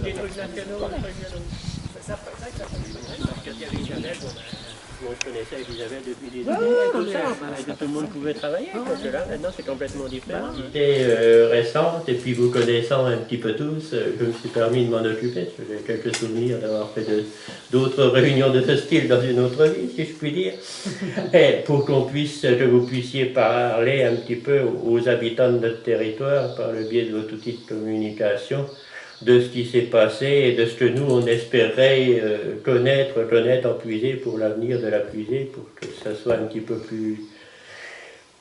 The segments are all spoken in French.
des trucs nationaux, des trucs nationaux. Ça peut-être, ça peut. Parce que Elisabeth, moi je connaissais Elisabeth depuis des années, tout le monde pouvait travailler, parce que là maintenant c'est complètement différent. C'était récente, et puis vous connaissant un petit peu tous, je me suis permis de m'en occuper, parce que j'ai quelques souvenirs d'avoir fait d'autres réunions de ce style dans une autre vie, si je puis dire, et pour que vous puissiez parler un petit peu aux habitants de notre territoire par le biais de votre outil de communication, de ce qui s'est passé et de ce que nous, on espérait connaître, en puiser pour l'avenir de la puiser, pour que ça soit un petit peu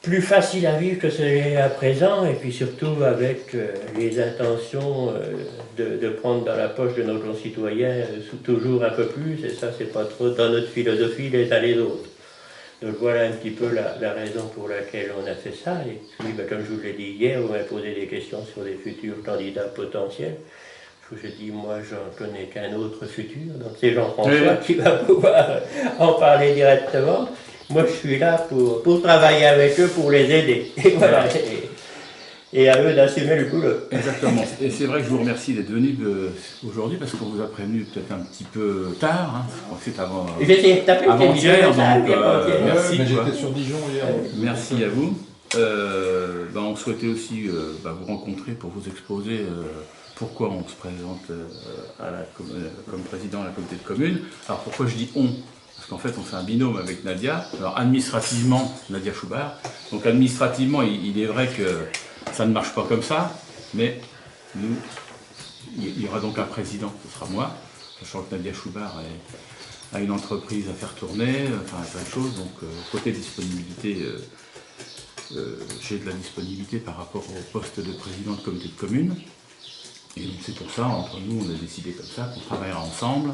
plus facile à vivre que ce n'est à présent, et puis surtout avec les intentions de prendre dans la poche de nos concitoyens toujours un peu plus, et ça, c'est pas trop dans notre philosophie les uns les autres. Donc voilà un petit peu la raison pour laquelle on a fait ça, et puis comme je vous l'ai dit hier, vous m'avez posé des questions sur les futurs candidats potentiels. Je dis, moi, j'en connais qu'un autre futur, donc c'est Jean-François qui va pouvoir en parler directement. Moi, je suis là pour travailler avec eux, pour les aider. Et voilà. Et à eux d'assumer le boulot. Exactement. Et c'est vrai que je vous remercie d'être venu aujourd'hui, parce qu'on vous a prévenu peut-être un petit peu tard. Hein. Je crois que c'est avant-hier, donc merci. Mais j'étais sur Dijon hier. Merci à vous. On souhaitait aussi vous rencontrer pour vous exposer pourquoi on se présente comme président à la communauté de communes. Alors pourquoi je dis on? Parce qu'en fait on fait un binôme avec Nadia. Alors administrativement, Nadia Choubard. Donc administrativement, il est vrai que ça ne marche pas comme ça, mais nous, il y aura donc un président, ce sera moi, sachant que Nadia Choubard a une entreprise à faire tourner, enfin plein de choses. Donc côté disponibilité, j'ai de la disponibilité par rapport au poste de président de communauté de communes. Et donc c'est pour ça, entre nous, on a décidé comme ça, qu'on travaillera ensemble.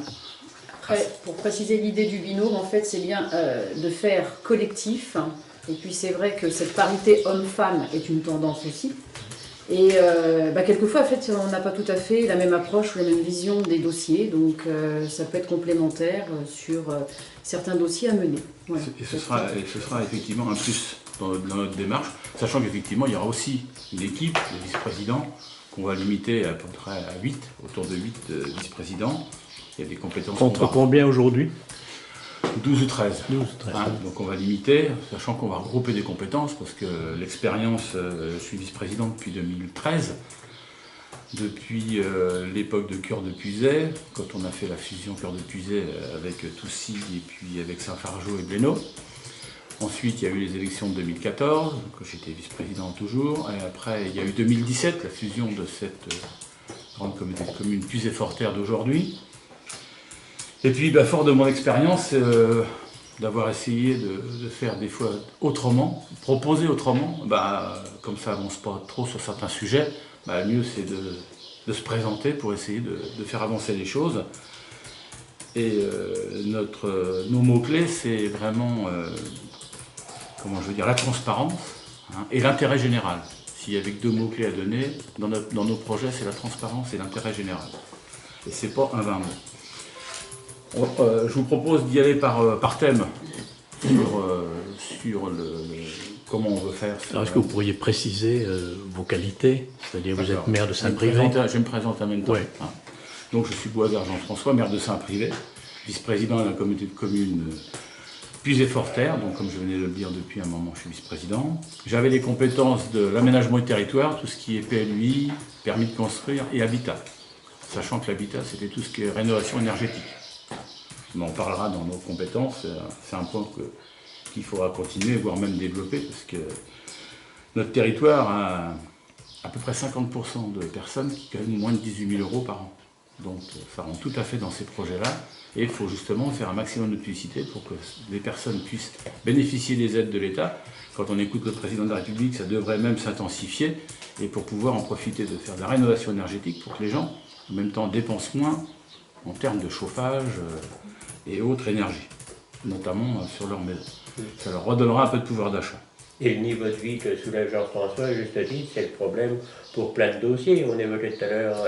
Après, pour préciser l'idée du binôme, en fait, c'est bien de faire collectif. Et puis c'est vrai que cette parité homme-femme est une tendance aussi. Et quelquefois, en fait, on n'a pas tout à fait la même approche ou la même vision des dossiers. Donc ça peut être complémentaire sur certains dossiers à mener. Voilà. Et ce sera effectivement un plus dans notre démarche, sachant qu'effectivement, il y aura aussi une équipe de vice-présidents qu'on va limiter à peu près à 8, autour de 8 vice-présidents. Il y a des compétences... Contre combien aujourd'hui? 12 ou 13. 12 ou 13. Donc on va limiter, sachant qu'on va regrouper des compétences, parce que l'expérience, je suis vice-président depuis 2013, depuis l'époque de Cœur de Puiset, quand on a fait la fusion Cœur de Puiset avec Toussy et puis avec Saint-Fargeau et Blénaud. Ensuite, il y a eu les élections de 2014, donc j'étais vice-président toujours. Et après, il y a eu 2017, la fusion de cette grande communauté de communes Puiset-Forterre d'aujourd'hui. Et puis, fort de mon expérience, d'avoir essayé de faire des fois autrement, proposer autrement, comme ça avance pas trop sur certains sujets, le mieux c'est de se présenter pour essayer de faire avancer les choses. Et nos mots-clés, c'est vraiment... la transparence et l'intérêt général. S'il y avait que 2 mots-clés à donner, dans nos projets, c'est la transparence et l'intérêt général. Et c'est pas un vain mot. Je vous propose d'y aller par thème sur comment on veut faire. Alors est-ce que vous pourriez préciser vos qualités? C'est-à-dire vous êtes maire de Saint-Privé. Je me présente en même temps. Oui. Donc je suis Boisard Jean-François, maire de Saint-Privé, vice-président de la communauté de communes Puiset-Forterre, donc comme je venais de le dire depuis un moment, je suis vice-président. J'avais les compétences de l'aménagement du territoire, tout ce qui est PLUI, permis de construire et habitat. Sachant que l'habitat, c'était tout ce qui est rénovation énergétique. On en parlera dans nos compétences, c'est un point qu'il faudra continuer, voire même développer, parce que notre territoire a à peu près 50% de personnes qui gagnent moins de 18 000 € par an. Donc ça rentre tout à fait dans ces projets-là. Et il faut justement faire un maximum de publicité pour que les personnes puissent bénéficier des aides de l'État. Quand on écoute le président de la République, ça devrait même s'intensifier. Et pour pouvoir en profiter de faire de la rénovation énergétique pour que les gens, en même temps, dépensent moins en termes de chauffage et autres énergies, notamment sur leur maison. Ça leur redonnera un peu de pouvoir d'achat. Et le niveau de vie que soulève Jean-François, juste dit, c'est le problème pour plein de dossiers. On évoquait tout à l'heure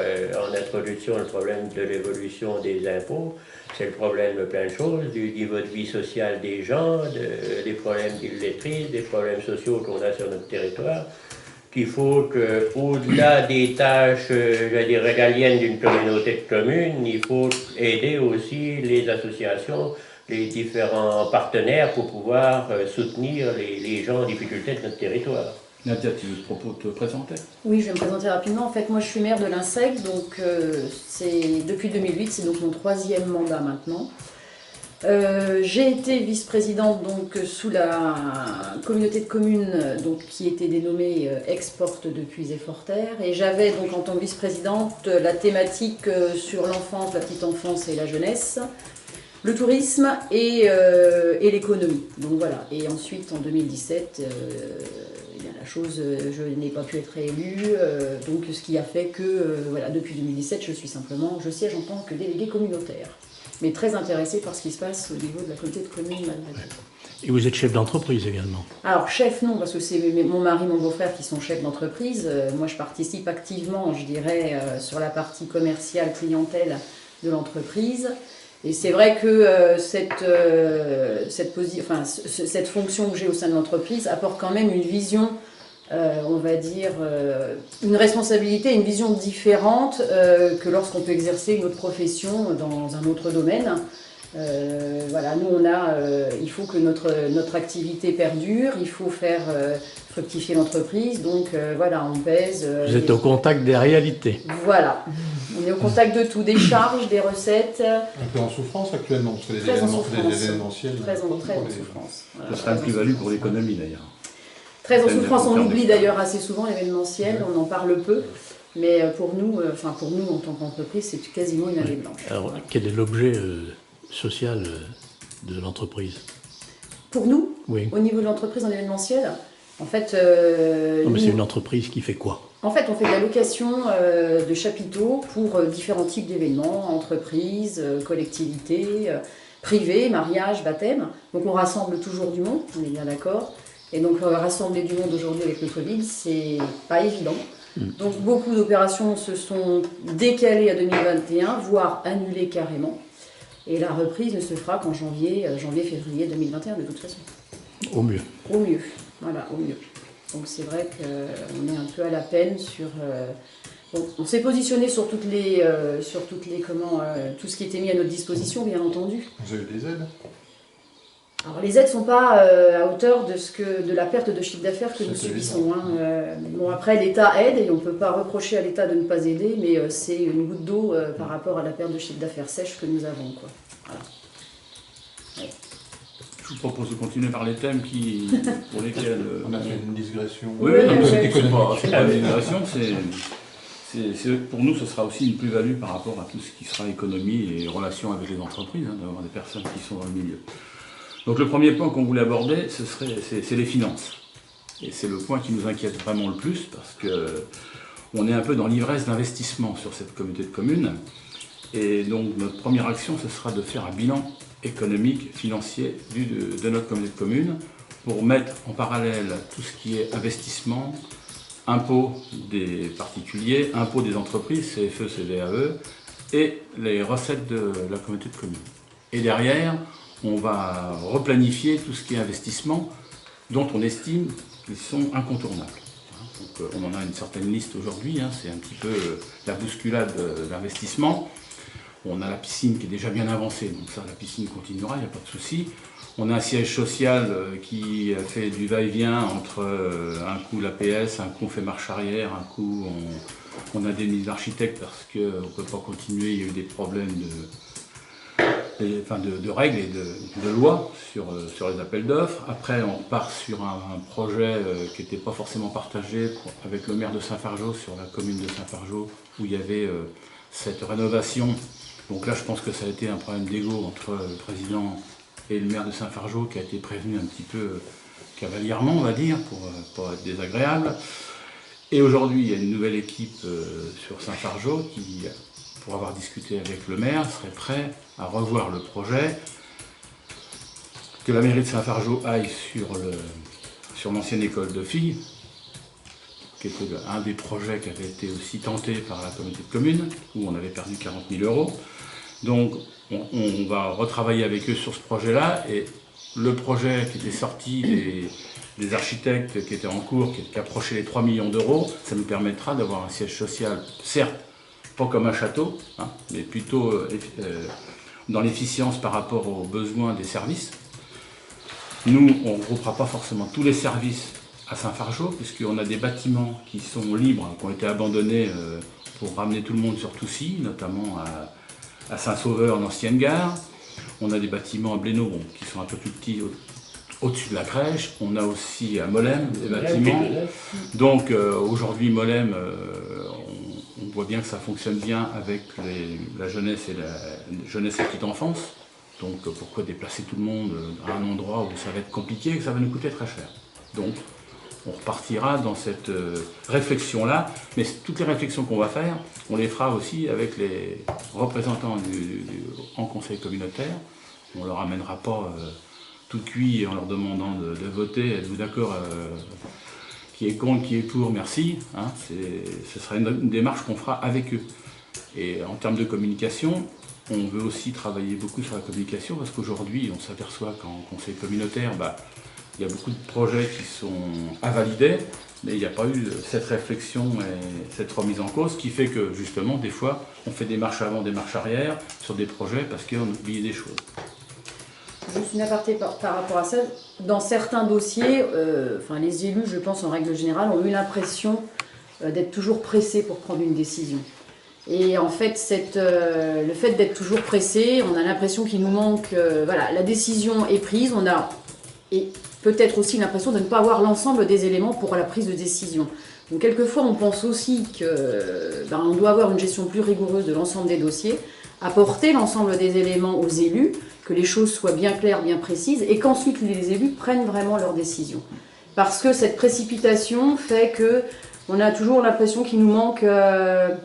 en introduction le problème de l'évolution des impôts. C'est le problème de plein de choses, du niveau de vie social des gens, des problèmes d'illettrisme, des problèmes sociaux qu'on a sur notre territoire. qu'il faut qu'au-delà des tâches, je dirais, régaliennes d'une communauté de communes, il faut aider aussi les associations, les différents partenaires pour pouvoir soutenir les gens en difficulté de notre territoire. Nadia, tu proposes de te présenter? Oui, je vais me présenter rapidement. En fait, moi, je suis maire de l'INSEC, donc c'est depuis 2008, c'est donc mon 3e mandat maintenant. J'ai été vice-présidente donc sous la communauté de communes donc, qui était dénommée Ex-Porte de Puisay-Forterre, et j'avais donc en tant que vice-présidente la thématique sur l'enfance, la petite enfance et la jeunesse, le tourisme et l'économie. Donc voilà. Et ensuite en 2017, la chose, je n'ai pas pu être élue, donc ce qui a fait que voilà, depuis 2017, je siège en tant que déléguée communautaire, mais très intéressée par ce qui se passe au niveau de la communauté de communes malgré tout. Et vous êtes chef d'entreprise également? Alors chef non, parce que c'est mon mari, mon beau-frère qui sont chefs d'entreprise. Moi je participe activement, je dirais, sur la partie commerciale, clientèle de l'entreprise. Et c'est vrai que cette fonction que j'ai au sein de l'entreprise apporte quand même une vision, on va dire, une responsabilité, une vision différente que lorsqu'on peut exercer une autre profession dans un autre domaine. Voilà, nous il faut que notre activité perdure, il faut faire fructifier l'entreprise, donc voilà, on pèse. Vous êtes au contact des réalités. Voilà, on est au contact de tout, des charges, des recettes. Un peu en souffrance actuellement, parce que les événementiels. Très en souffrance. Ce sera une plus-value pour l'économie d'ailleurs. Très en souffrance, on oublie d'ailleurs assez souvent l'événementiel, on en parle peu. Mais pour nous en tant qu'entreprise, c'est quasiment une année blanche. Alors, quel est l'objet social de l'entreprise? Pour nous, oui. Au niveau de l'entreprise en événementiel, en fait... non, mais c'est une entreprise qui fait quoi? En fait, on fait de la location de chapiteaux pour différents types d'événements, entreprises, collectivités, privées, mariages, baptêmes. Donc on rassemble toujours du monde, on est bien d'accord. Et donc rassembler du monde aujourd'hui avec le Covid, c'est pas évident. Donc beaucoup d'opérations se sont décalées à 2021, voire annulées carrément. Et la reprise ne se fera qu'en janvier-février 2021 de toute façon. Au mieux. Au mieux, voilà, au mieux. Donc c'est vrai qu'on est un peu à la peine sur... on s'est positionné sur tout ce qui était mis à notre disposition, bien entendu. Vous avez des aides? Alors les aides ne sont pas à hauteur de la perte de chiffre d'affaires que nous subissons. Bon, après, l'État aide et on ne peut pas reprocher à l'État de ne pas aider, mais c'est une goutte d'eau par rapport à la perte de chiffre d'affaires sèche que nous avons, quoi. Voilà. Ouais. Je vous propose de continuer par les thèmes pour lesquels... On a fait une digression. Oui, c'est pas une digression, pour nous, ce sera aussi une plus-value par rapport à tout ce qui sera économie et relations avec les entreprises, d'avoir des personnes qui sont dans le milieu. Donc le premier point qu'on voulait aborder, c'est les finances. Et c'est le point qui nous inquiète vraiment le plus, parce qu'on est un peu dans l'ivresse d'investissement sur cette communauté de communes. Et donc notre première action, ce sera de faire un bilan économique, financier de notre communauté de communes, pour mettre en parallèle tout ce qui est investissement, impôts des particuliers, impôts des entreprises, CFE, CVAE, et les recettes de la communauté de communes. Et derrière, on va replanifier tout ce qui est investissement dont on estime qu'ils sont incontournables. Donc, on en a une certaine liste aujourd'hui, c'est un petit peu la bousculade de l'investissement. On a la piscine qui est déjà bien avancée, donc ça, la piscine continuera, il n'y a pas de souci. On a un siège social qui fait du va-et-vient entre un coup l'APS, un coup on fait marche arrière, un coup on indemnise l'architecte parce qu'on ne peut pas continuer, il y a eu des problèmes de règles et de lois sur les appels d'offres. Après, on part sur un projet qui n'était pas forcément partagé avec le maire de Saint-Fargeau sur la commune de Saint-Fargeau, où il y avait cette rénovation. Donc là, je pense que ça a été un problème d'ego entre le président et le maire de Saint-Fargeau qui a été prévenu un petit peu cavalierement, on va dire, pour être désagréable. Et aujourd'hui, il y a une nouvelle équipe sur Saint-Fargeau qui, pour avoir discuté avec le maire, serait prêt à revoir le projet, que la mairie de Saint-Fargeau aille sur l'ancienne école de filles, qui était un des projets qui avait été aussi tenté par la communauté de communes, où on avait perdu 40 000 €. Donc on va retravailler avec eux sur ce projet-là, et le projet qui était sorti des architectes qui étaient en cours, qui approchaient les 3 millions d'euros. Ça nous permettra d'avoir un siège social, certes, pas comme un château, hein, mais plutôt dans l'efficience par rapport aux besoins des services. Nous, on ne regroupera pas forcément tous les services à Saint-Fargeau, puisqu'on a des bâtiments qui sont libres, qui ont été abandonnés pour ramener tout le monde sur Toussy, notamment à Saint-Sauveur, en ancienne gare. On a des bâtiments à Blénaud qui sont un peu plus petits au-dessus de la crèche. On a aussi à Molem des bâtiments. Donc aujourd'hui, Molem, on voit bien que ça fonctionne bien avec la jeunesse et la petite enfance. Donc pourquoi déplacer tout le monde à un endroit où ça va être compliqué et que ça va nous coûter très cher. Donc on repartira dans cette réflexion-là, mais toutes les réflexions qu'on va faire, on les fera aussi avec les représentants en conseil communautaire. On ne leur amènera pas tout cuit en leur demandant de voter. Êtes-vous d'accord, qui est contre, qui est pour, merci. Hein, ce sera une démarche qu'on fera avec eux. Et en termes de communication, on veut aussi travailler beaucoup sur la communication, parce qu'aujourd'hui, on s'aperçoit qu'en conseil communautaire, il y a beaucoup de projets qui sont à valider, mais il n'y a pas eu cette réflexion et cette remise en cause qui fait que, justement, des fois, on fait des marches avant, des marches arrière sur des projets parce qu'on oublie des choses. Juste une aparté par rapport à ça. Dans certains dossiers, les élus, je pense, en règle générale, ont eu l'impression d'être toujours pressés pour prendre une décision. Et en fait, le fait d'être toujours pressé, on a l'impression qu'il nous manque... la décision est prise, et peut-être aussi l'impression de ne pas avoir l'ensemble des éléments pour la prise de décision. Donc quelquefois, on pense aussi qu'on doit avoir une gestion plus rigoureuse de l'ensemble des dossiers, apporter l'ensemble des éléments aux élus, que les choses soient bien claires, bien précises, et qu'ensuite les élus prennent vraiment leurs décisions. Parce que cette précipitation fait que on a toujours l'impression qu'il nous manque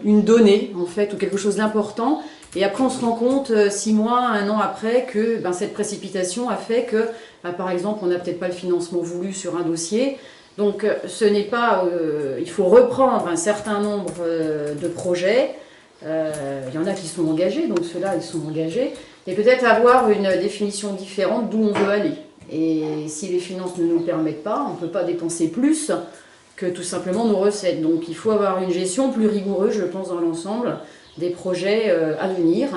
une donnée, en fait, ou quelque chose d'important. Et après, on se rend compte, 6 mois, 1 an après, que cette précipitation a fait que, par exemple, on n'a peut-être pas le financement voulu sur un dossier. Donc, ce n'est pas... il faut reprendre un certain nombre de projets. Il y en a qui sont engagés, donc ceux-là, ils sont engagés. Et peut-être avoir une définition différente d'où on veut aller. Et si les finances ne nous le permettent pas, on ne peut pas dépenser plus que tout simplement nos recettes. Donc il faut avoir une gestion plus rigoureuse, je pense, dans l'ensemble des projets à venir.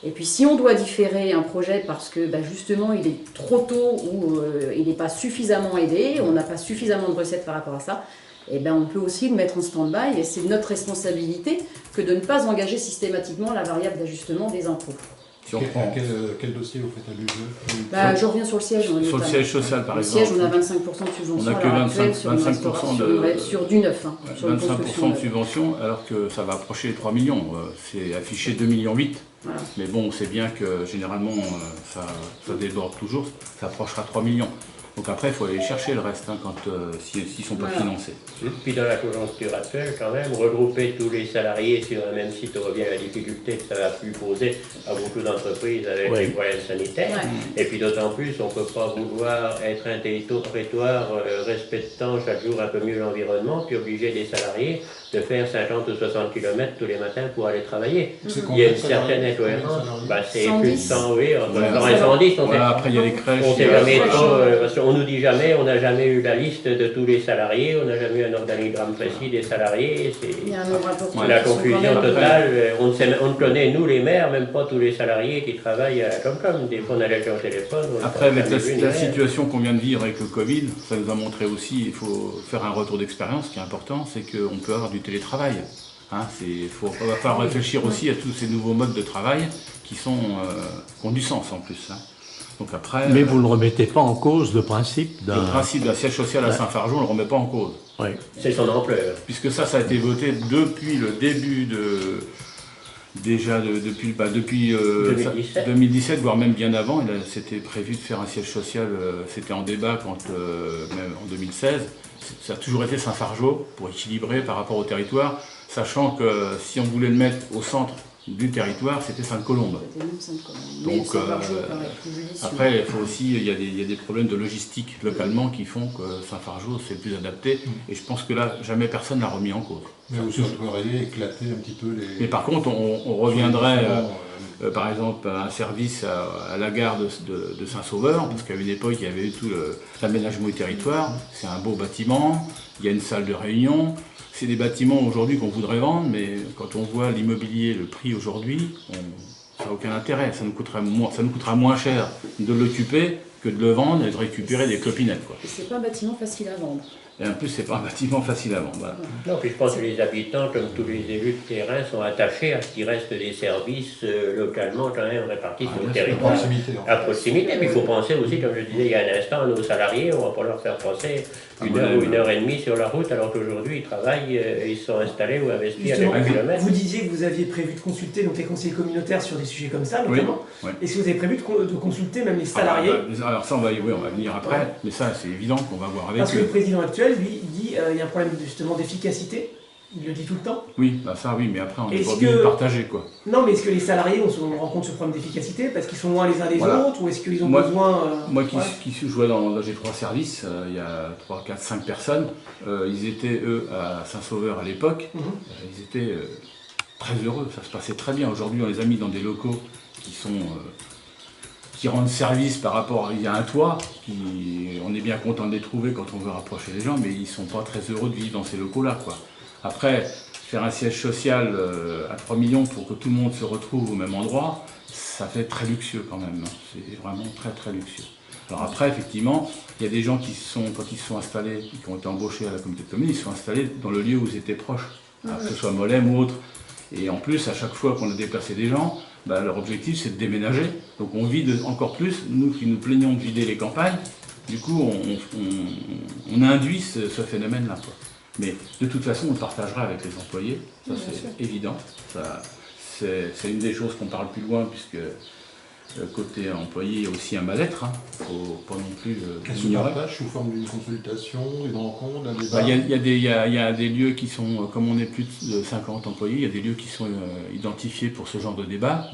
Et puis si on doit différer un projet parce que justement il est trop tôt ou il n'est pas suffisamment aidé, on n'a pas suffisamment de recettes par rapport à ça, on peut aussi le mettre en stand-by, et c'est notre responsabilité que de ne pas engager systématiquement la variable d'ajustement des impôts. Si quel dossier vous faites allusion? Je reviens sur le siège. Sur le siège social, par exemple. Le siège, on a 25% de subvention. On n'a que 25% sur du neuf. 25% de subvention, alors que ça va approcher les 3 millions. C'est affiché 2,8 millions. Voilà. Mais bon, on sait bien que généralement, ça déborde toujours. Ça approchera 3 millions. Donc après, il faut aller chercher le reste s'ils ne sont pas financés. Puis dans la conjoncture actuelle, quand même, regrouper tous les salariés sur un même site revient à la difficulté que ça va plus poser à beaucoup d'entreprises avec les problèmes sanitaires. Et puis d'autant plus, on ne peut pas vouloir être un territoire respectant chaque jour un peu mieux l'environnement, puis obliger les salariés de faire 50 ou 60 km tous les matins pour aller travailler. Il y a une certaine incohérence. C'est plus de 100, oui, entre 100 et 110. Après, il y a les crèches. On sait jamais trop, on nous dit jamais, on n'a jamais eu la liste de tous les salariés, on n'a jamais eu un organigramme précis des salariés. C'est la confusion totale. On ne connaît, nous les maires, même pas tous les salariés qui travaillent à la Comcom. Des fois, on a quelqu'un au téléphone. Après, avec la situation qu'on vient de vivre avec le Covid, ça nous a montré aussi, il faut faire un retour d'expérience. Ce qui est important, c'est qu'on peut avoir du télétravail. Il va falloir réfléchir aussi à tous ces nouveaux modes de travail qui ont du sens en plus. Donc après, mais vous ne remettez pas en cause le principe d'un... Le principe d'un siège social à Saint-Fargeau, on ne le remet pas en cause. Oui. C'est son ampleur. Puisque ça a été voté depuis le début depuis 2017, voire même bien avant. C'était prévu de faire un siège social, c'était en débat même en 2016. Ça a toujours été Saint-Fargeau pour équilibrer par rapport au territoire, sachant que si on voulait le mettre au centre du territoire, c'était Sainte-Colombe. C'était même Sainte-Colombe. Mais Donc, Saint-Fargeau paraît plus judicieux. après, il faut aussi, il y a des problèmes de logistique localement qui font que Saint-Fargeau, c'est le plus adapté. Et je pense que là, jamais personne n'a remis en cause. Mais vous souhaiteriez éclater un petit peu les... Mais par contre, on reviendrait, par exemple, à un service à la gare de Saint-Sauveur, parce qu'à une époque, il y avait eu tout l'aménagement du territoire. C'est un beau bâtiment, il y a une salle de réunion. C'est des bâtiments aujourd'hui qu'on voudrait vendre, mais quand on voit l'immobilier, le prix aujourd'hui, ça n'a aucun intérêt. Ça nous coûtera moins cher de l'occuper que de le vendre et de récupérer des clopinettes, quoi. Et c'est pas un bâtiment facile à vendre. Et en plus, c'est pas un bâtiment facile à vendre. Voilà. Non, puis je pense que les habitants, comme tous les élus de terrain, sont attachés à ce qu'il reste des services localement quand même répartis sur le territoire. À proximité, mais il faut penser aussi, comme je disais il y a un instant, à nos salariés. On ne va pas leur faire passer une heure ou une heure et demie sur la route, alors qu'aujourd'hui ils travaillent, ils sont installés ou investis à quelques kilomètres. Vous disiez que vous aviez prévu de consulter donc, les conseillers communautaires sur des sujets comme ça, notamment. Oui. Est-ce que vous avez prévu de consulter même les salariés? Alors ça, on va venir après, mais ça, c'est évident qu'on va voir avec eux. Parce que le président actuel, lui, dit il y a un problème justement d'efficacité. Il le dit tout le temps. Oui, bah ça oui, mais après on est pas obligé de partager, quoi. Non, mais est-ce que les salariés rencontrent ce problème d'efficacité parce qu'ils sont loin les uns des autres, ou est-ce qu'ils ont besoin... Moi qui jouais dans j'ai 3 services, il y a 3, 4, 5 personnes, ils étaient eux à Saint-Sauveur à l'époque, ils étaient très heureux, ça se passait très bien. Aujourd'hui on les a mis dans des locaux qui rendent service par rapport, il y a un toit, on est bien content de les trouver quand on veut rapprocher les gens, mais ils ne sont pas très heureux de vivre dans ces locaux-là, quoi. Après, faire un siège social à 3 millions pour que tout le monde se retrouve au même endroit, ça fait très luxueux quand même, hein. C'est vraiment très très luxueux. Alors après, effectivement, il y a des gens quand ils se sont installés, qui ont été embauchés à la communauté de communes, ils se sont installés dans le lieu où ils étaient proches, que ce soit Molem ou autre. Et en plus, à chaque fois qu'on a déplacé des gens, leur objectif c'est de déménager. Donc on vide encore plus, nous qui nous plaignons de vider les campagnes, du coup on induit ce phénomène-là, quoi. Mais de toute façon on le partagera avec les employés, ça c'est évident. C'est une des choses qu'on parle plus loin, puisque côté employé, il y a aussi un mal-être, hein. Il ne faut pas non plus l'ignorer. Est-ce partage sous forme d'une consultation, d'une rencontre, d'un débat? Il y a des lieux qui sont, comme on est plus de 50 employés, il y a des lieux qui sont identifiés pour ce genre de débat.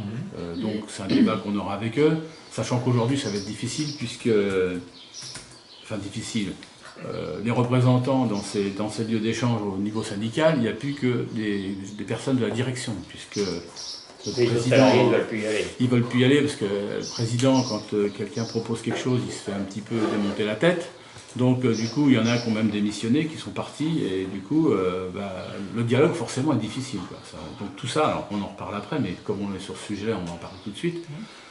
Donc c'est un débat qu'on aura avec eux, sachant qu'aujourd'hui ça va être difficile, les représentants dans ces lieux d'échange au niveau syndical, il n'y a plus que des personnes de la direction, puisque les salariés ne veulent plus y aller. Ils ne veulent plus y aller parce que le président, quand quelqu'un propose quelque chose, il se fait un petit peu démonter la tête. Donc du coup, il y en a qui ont même démissionné, qui sont partis, et du coup, le dialogue forcément est difficile, quoi. Donc tout ça, alors on en reparle après, mais comme on est sur ce sujet-là, on en parle tout de suite.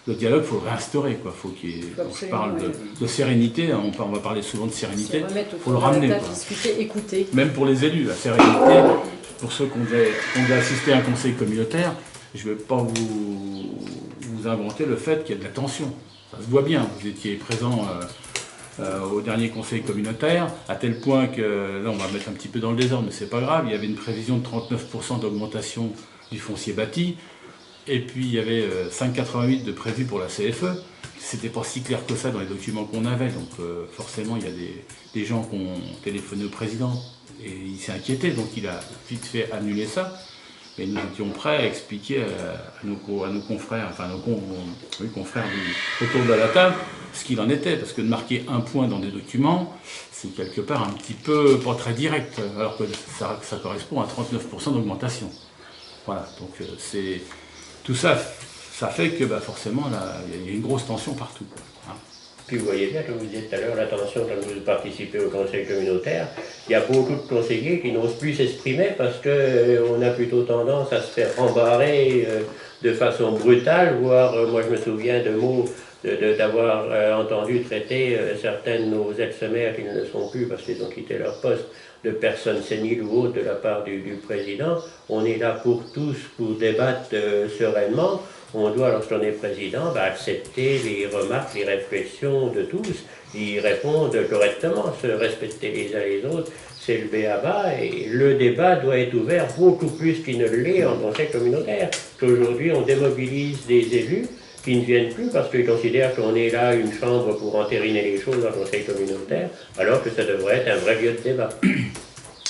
Le dialogue, il faut le réinstaurer, quoi. Faut quand je parle de sérénité, on va parler souvent de sérénité, il faut le ramener, quoi. Discuter, écouter. Même pour les élus, la sérénité, pour ceux qui ont déjà assisté à un conseil communautaire, je ne vais pas vous inventer le fait qu'il y a de la tension. Ça se voit bien, vous étiez présent au dernier conseil communautaire, à tel point que, là on va mettre un petit peu dans le désordre, mais c'est pas grave, il y avait une prévision de 39% d'augmentation du foncier bâti, et puis il y avait 5,88 de prévu pour la CFE. C'était pas si clair que ça dans les documents qu'on avait, donc forcément il y a des gens qui ont téléphoné au président, et il s'est inquiété, donc il a vite fait annuler ça. Et nous étions prêts à expliquer à nos confrères, enfin confrères autour de la table, ce qu'il en était. Parce que de marquer un point dans des documents, c'est quelque part un petit peu pas très direct, alors que ça correspond à 39% d'augmentation. Voilà, donc tout ça, ça fait que forcément, il y a une grosse tension partout, quoi, hein. Puis vous voyez bien, comme vous disiez tout à l'heure, l'attention quand vous participez au conseil communautaire, il y a beaucoup de conseillers qui n'osent plus s'exprimer parce qu'on a plutôt tendance à se faire rembarrer de façon brutale, voire, moi je me souviens de mots d'avoir entendu traiter certains de nos ex-maires qui ne le sont plus parce qu'ils ont quitté leur poste, de personnes séniles ou autres de la part du président. On est là pour tous, pour débattre sereinement. On doit, lorsqu'on est président, accepter les remarques, les réflexions de tous, y répondre correctement, se respecter les uns les autres, c'est le b.a.-ba, et le débat doit être ouvert beaucoup plus qu'il ne l'est en conseil communautaire. Qu'aujourd'hui, on démobilise des élus qui ne viennent plus parce qu'ils considèrent qu'on est là une chambre pour entériner les choses en conseil communautaire, alors que ça devrait être un vrai lieu de débat.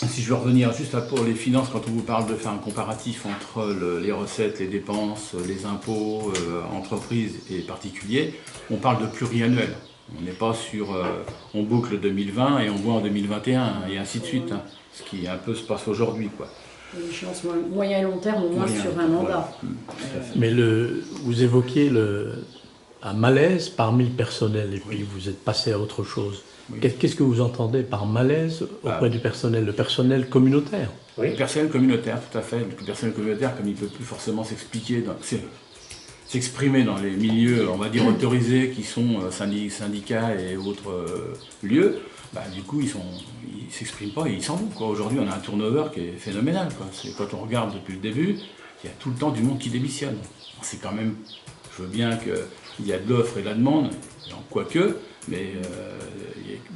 Si si je veux revenir juste pour les finances, quand on vous parle de faire un comparatif entre les recettes, les dépenses, les impôts, entreprises et particuliers, on parle de pluriannuel. On n'est pas sur... on boucle 2020 et on voit en 2021 et ainsi de suite, hein, ce qui un peu se passe aujourd'hui, quoi. L'échéance moyen et long terme, au moins sur un mandat. Voilà. Mais vous évoquiez un malaise parmi le personnel et puis vous êtes passé à autre chose. Oui. Qu'est-ce que vous entendez par malaise auprès du personnel? Le personnel communautaire? Oui, le personnel communautaire, tout à fait. Le personnel communautaire, comme il ne peut plus forcément s'exprimer dans les milieux, on va dire, autorisés, qui sont syndicats et autres lieux, du coup, ils ne s'expriment pas et ils s'en vont. Aujourd'hui, on a un turnover qui est phénoménal. Quand on regarde depuis le début, il y a tout le temps du monde qui démissionne. C'est quand même... Je veux bien qu'il y a de l'offre et de la demande, quoique, mais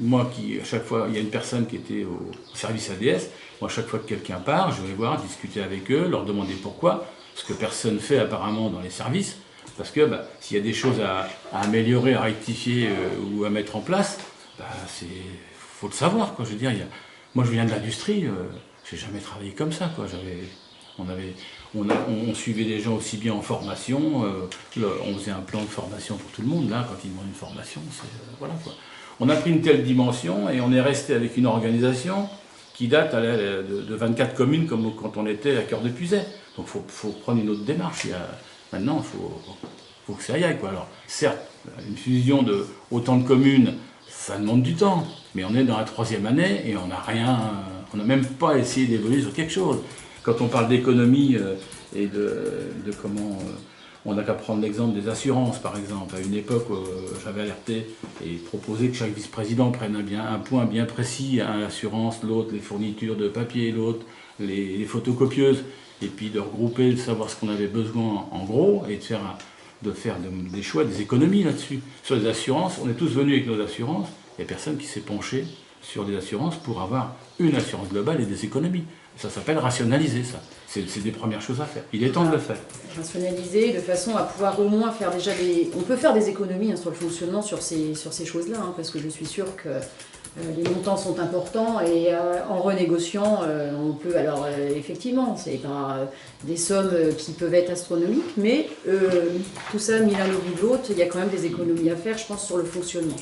moi, à chaque fois, il y a une personne qui était au service ADS, moi, à chaque fois que quelqu'un part, je vais voir, discuter avec eux, leur demander pourquoi, ce que personne ne fait apparemment dans les services, parce que s'il y a des choses à améliorer, à rectifier ou à mettre en place, faut le savoir, quoi. Je veux dire, moi, je viens de l'industrie, j'ai jamais travaillé comme ça, quoi. On suivait des gens aussi bien en formation, on faisait un plan de formation pour tout le monde. Là, quand ils demandent une formation, voilà, quoi. On a pris une telle dimension et on est resté avec une organisation qui date de 24 communes comme quand on était à Cœur de Puisaye. Donc il faut prendre une autre démarche. Maintenant, il faut que ça y aille, quoi. Alors, certes, une fusion de autant de communes, ça demande du temps, mais on est dans la 3e année et on n'a même pas essayé d'évoluer sur quelque chose. Quand on parle d'économie et de comment... on n'a qu'à prendre l'exemple des assurances, par exemple. À une époque, j'avais alerté et proposé que chaque vice-président prenne un point bien précis, l'assurance, l'autre, les fournitures de papier, l'autre, les photocopieuses, et puis de regrouper, de savoir ce qu'on avait besoin en gros, et de faire des choix, des économies là-dessus. Sur les assurances, on est tous venus avec nos assurances, il n'y a personne qui s'est penché sur les assurances pour avoir une assurance globale et des économies. Ça s'appelle rationaliser, ça. C'est des premières choses à faire. Il est temps de le faire. Rationaliser de façon à pouvoir au moins faire déjà on peut faire des économies sur le fonctionnement sur ces choses-là, parce que je suis sûre que les montants sont importants et en renégociant, on peut... Alors effectivement, c'est pas des sommes qui peuvent être astronomiques, mais tout ça mis l'un au bout de l'autre, il y a quand même des économies à faire, je pense, sur le fonctionnement.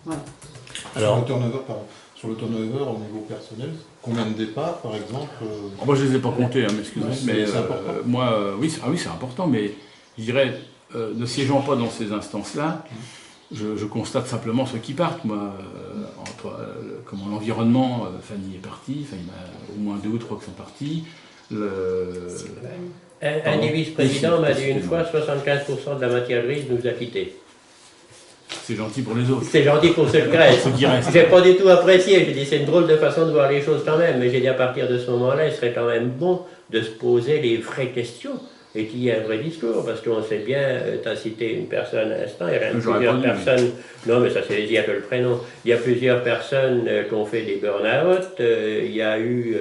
Voilà. Alors, sur le turnover au niveau personnel, combien de départs, par exemple Moi, je ne les ai pas comptés, excusez-moi. Mais c'est important. Moi, oui, c'est important, mais je dirais, ne siégeant pas dans ces instances-là, je constate simplement ceux qui partent. Moi, entre l'environnement, Fanny est partie, il y en a au moins 2 ou 3 qui sont partis. Un des vice-présidents m'a dit une fois, 75% de la matière grise nous a quittés. C'est gentil pour les autres. C'est gentil pour ceux qui restent. J'ai pas du tout apprécié. J'ai dit c'est une drôle de façon de voir les choses quand même. Mais j'ai dit à partir de ce moment-là, il serait quand même bon de se poser les vraies questions et qu'il y ait un vrai discours. Parce qu'on sait bien, tu as cité une personne à l'instant, il y a plusieurs personnes. Non, mais ça c'est dire que le prénom. Il y a plusieurs personnes qui ont fait des burn-out. Il y a eu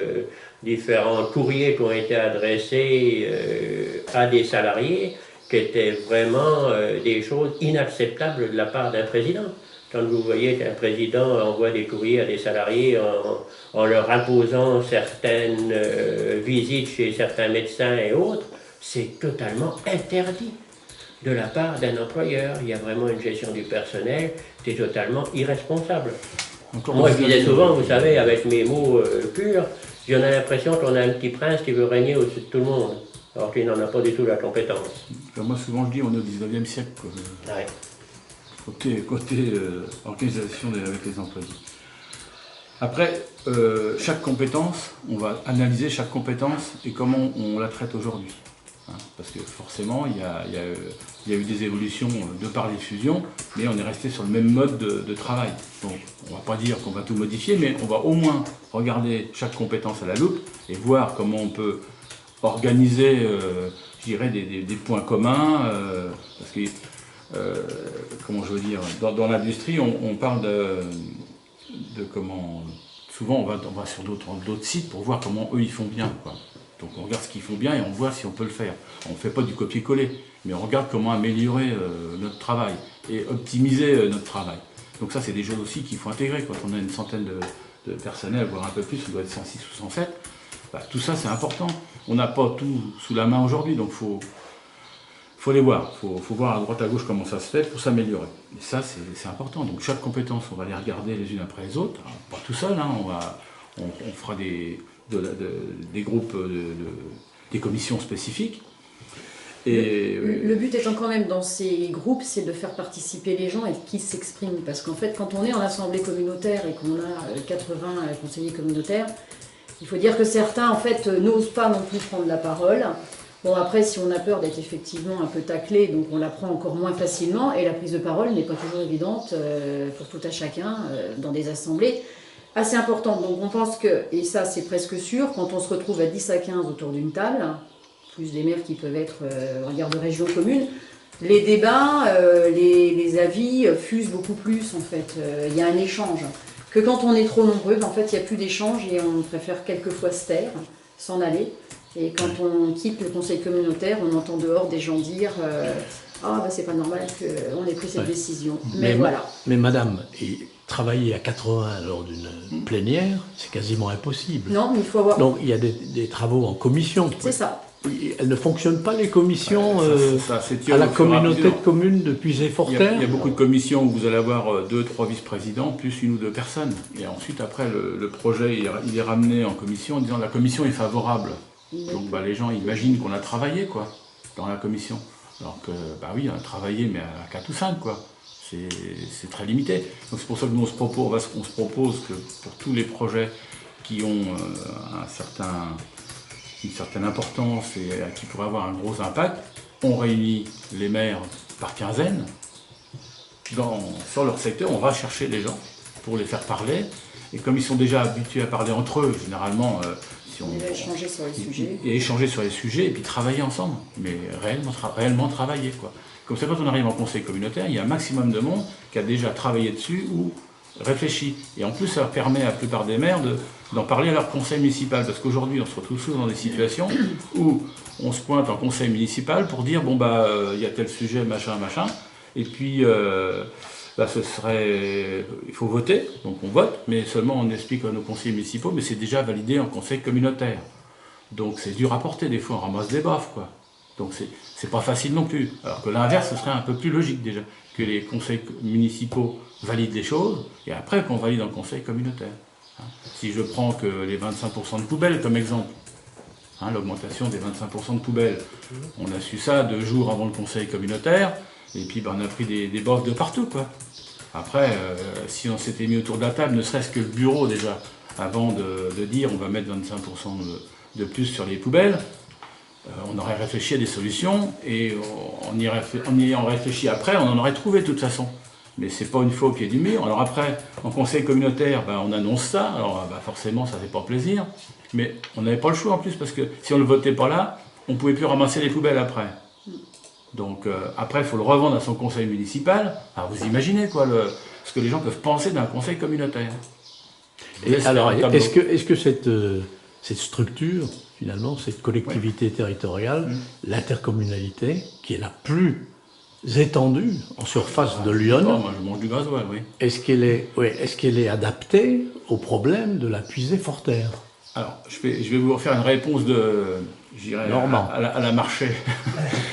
différents courriers qui ont été adressés à des salariés, qui étaient vraiment des choses inacceptables de la part d'un président. Quand vous voyez qu'un président envoie des courriers à des salariés en leur imposant certaines visites chez certains médecins et autres, c'est totalement interdit de la part d'un employeur. Il y a vraiment une gestion du personnel qui est totalement irresponsable. Moi, je disais souvent, vous savez, avec mes mots purs, j'en ai l'impression qu'on a un petit prince qui veut régner au-dessus de tout le monde, alors qu'il n'en a pas du tout la compétence. Moi, souvent, je dis, on est au 19e siècle. Ouais. Côté organisation avec les employés. Après, chaque compétence, on va analyser chaque compétence et comment on la traite aujourd'hui. Parce que forcément, il y a eu des évolutions de par les fusions, mais on est resté sur le même mode de travail. Donc, on ne va pas dire qu'on va tout modifier, mais on va au moins regarder chaque compétence à la loupe et voir comment on peut organiser, je dirais, des points communs. Parce que, comment je veux dire, dans l'industrie, on parle de comment... Souvent, on va sur d'autres sites pour voir comment eux, ils font bien, quoi. Donc on regarde ce qu'ils font bien et on voit si on peut le faire. On ne fait pas du copier-coller, mais on regarde comment améliorer notre travail et optimiser notre travail. Donc ça, c'est des choses aussi qu'il faut intégrer quand on a une centaine de personnel, voire un peu plus, on doit être 106 ou 107. Bah, tout ça, c'est important. On n'a pas tout sous la main aujourd'hui, donc faut les voir. Faut voir à droite à gauche comment ça se fait pour s'améliorer. Et ça, c'est important. Donc chaque compétence, on va les regarder les unes après les autres. Alors, pas tout seul, hein, on fera des groupes, des commissions spécifiques. Et, le but étant quand même dans ces groupes, c'est de faire participer les gens et qu'ils s'expriment. Parce qu'en fait, quand on est en assemblée communautaire et qu'on a 80 conseillers communautaires, il faut dire que certains, en fait, n'osent pas non plus prendre la parole. Bon, après, si on a peur d'être effectivement un peu taclé, donc on la prend encore moins facilement, et la prise de parole n'est pas toujours évidente pour tout à chacun dans des assemblées assez importantes. Donc on pense que, et ça c'est presque sûr, quand on se retrouve à 10 à 15 autour d'une table, plus des maires qui peuvent être en garde de région commune, les débats, les avis fusent beaucoup plus en fait. Il y a un échange. Que quand on est trop nombreux, en fait, il n'y a plus d'échange et on préfère quelquefois se taire, s'en aller. Et quand on quitte le conseil communautaire, on entend dehors des gens dire ah, bah, c'est pas normal qu'on ait pris cette décision. Mais voilà. Mais madame, travailler à 80 lors d'une plénière, c'est quasiment impossible. Non, mais il faut avoir. Donc il y a des travaux en commission. C'est ça. Elles ne fonctionnent pas, les commissions, à la communauté de communes de Puisay-Forterre. Il y a beaucoup de commissions où vous allez avoir 2, 3 vice-présidents, plus 1 ou 2 personnes. Et ensuite, après, le projet il est ramené en commission en disant la commission est favorable. Donc bah, les gens imaginent qu'on a travaillé quoi, dans la commission. Alors que, bah oui, on a travaillé, mais à 4 ou 5, quoi. C'est très limité. Donc c'est pour ça que nous, on se propose que pour tous les projets qui ont une certaine importance et qui pourraient avoir un gros impact, on réunit les maires par quinzaine. Sur leur secteur, on va chercher les gens pour les faire parler. Et comme ils sont déjà habitués à parler entre eux, généralement, échanger sur les sujets. Et échanger sur les sujets et puis travailler ensemble, mais réellement travailler, quoi. Comme ça, quand on arrive en conseil communautaire, il y a un maximum de monde qui a déjà travaillé dessus ou réfléchi. Et en plus, ça permet à la plupart des maires d'en parler à leur conseil municipal. Parce qu'aujourd'hui, on se retrouve souvent dans des situations où on se pointe en conseil municipal pour dire bon, bah, y a tel sujet, machin, machin. Et puis, bah, il faut voter, donc on vote, mais seulement on explique à nos conseillers municipaux, mais c'est déjà validé en conseil communautaire. Donc c'est dur à porter, des fois on ramasse des baffes, quoi. Donc c'est pas facile non plus. Alors que l'inverse, ce serait un peu plus logique déjà, que les conseils municipaux valident les choses, et après qu'on valide en conseil communautaire. Si je prends que les 25% de poubelles comme exemple, l'augmentation des 25% de poubelles, on a su ça 2 jours avant le conseil communautaire, et puis ben, on a pris des baffes de partout, quoi. Après, si on s'était mis autour de la table, ne serait-ce que le bureau déjà, avant de dire on va mettre 25% de plus sur les poubelles, on aurait réfléchi à des solutions, et en y ayant réfléchi après, on en aurait trouvé de toute façon. Mais c'est pas une fois au pied du mur. Alors après, en conseil communautaire, ben, on annonce ça, alors ben, forcément ça fait pas plaisir, mais on n'avait pas le choix en plus, parce que si on ne le votait pas là, on ne pouvait plus ramasser les poubelles après. Donc après, il faut le revendre à son conseil municipal. Alors vous imaginez quoi, ce que les gens peuvent penser d'un conseil communautaire. Et alors, est-ce que cette structure, finalement, cette collectivité territoriale, l'intercommunalité, qui est la plus étendue en surface de Lyon, moi je mange du gasoil, oui. Est-ce qu'elle est adaptée aux problèmes de la Puisay-Forterre? Alors, je vais vous refaire une réponse à la marché.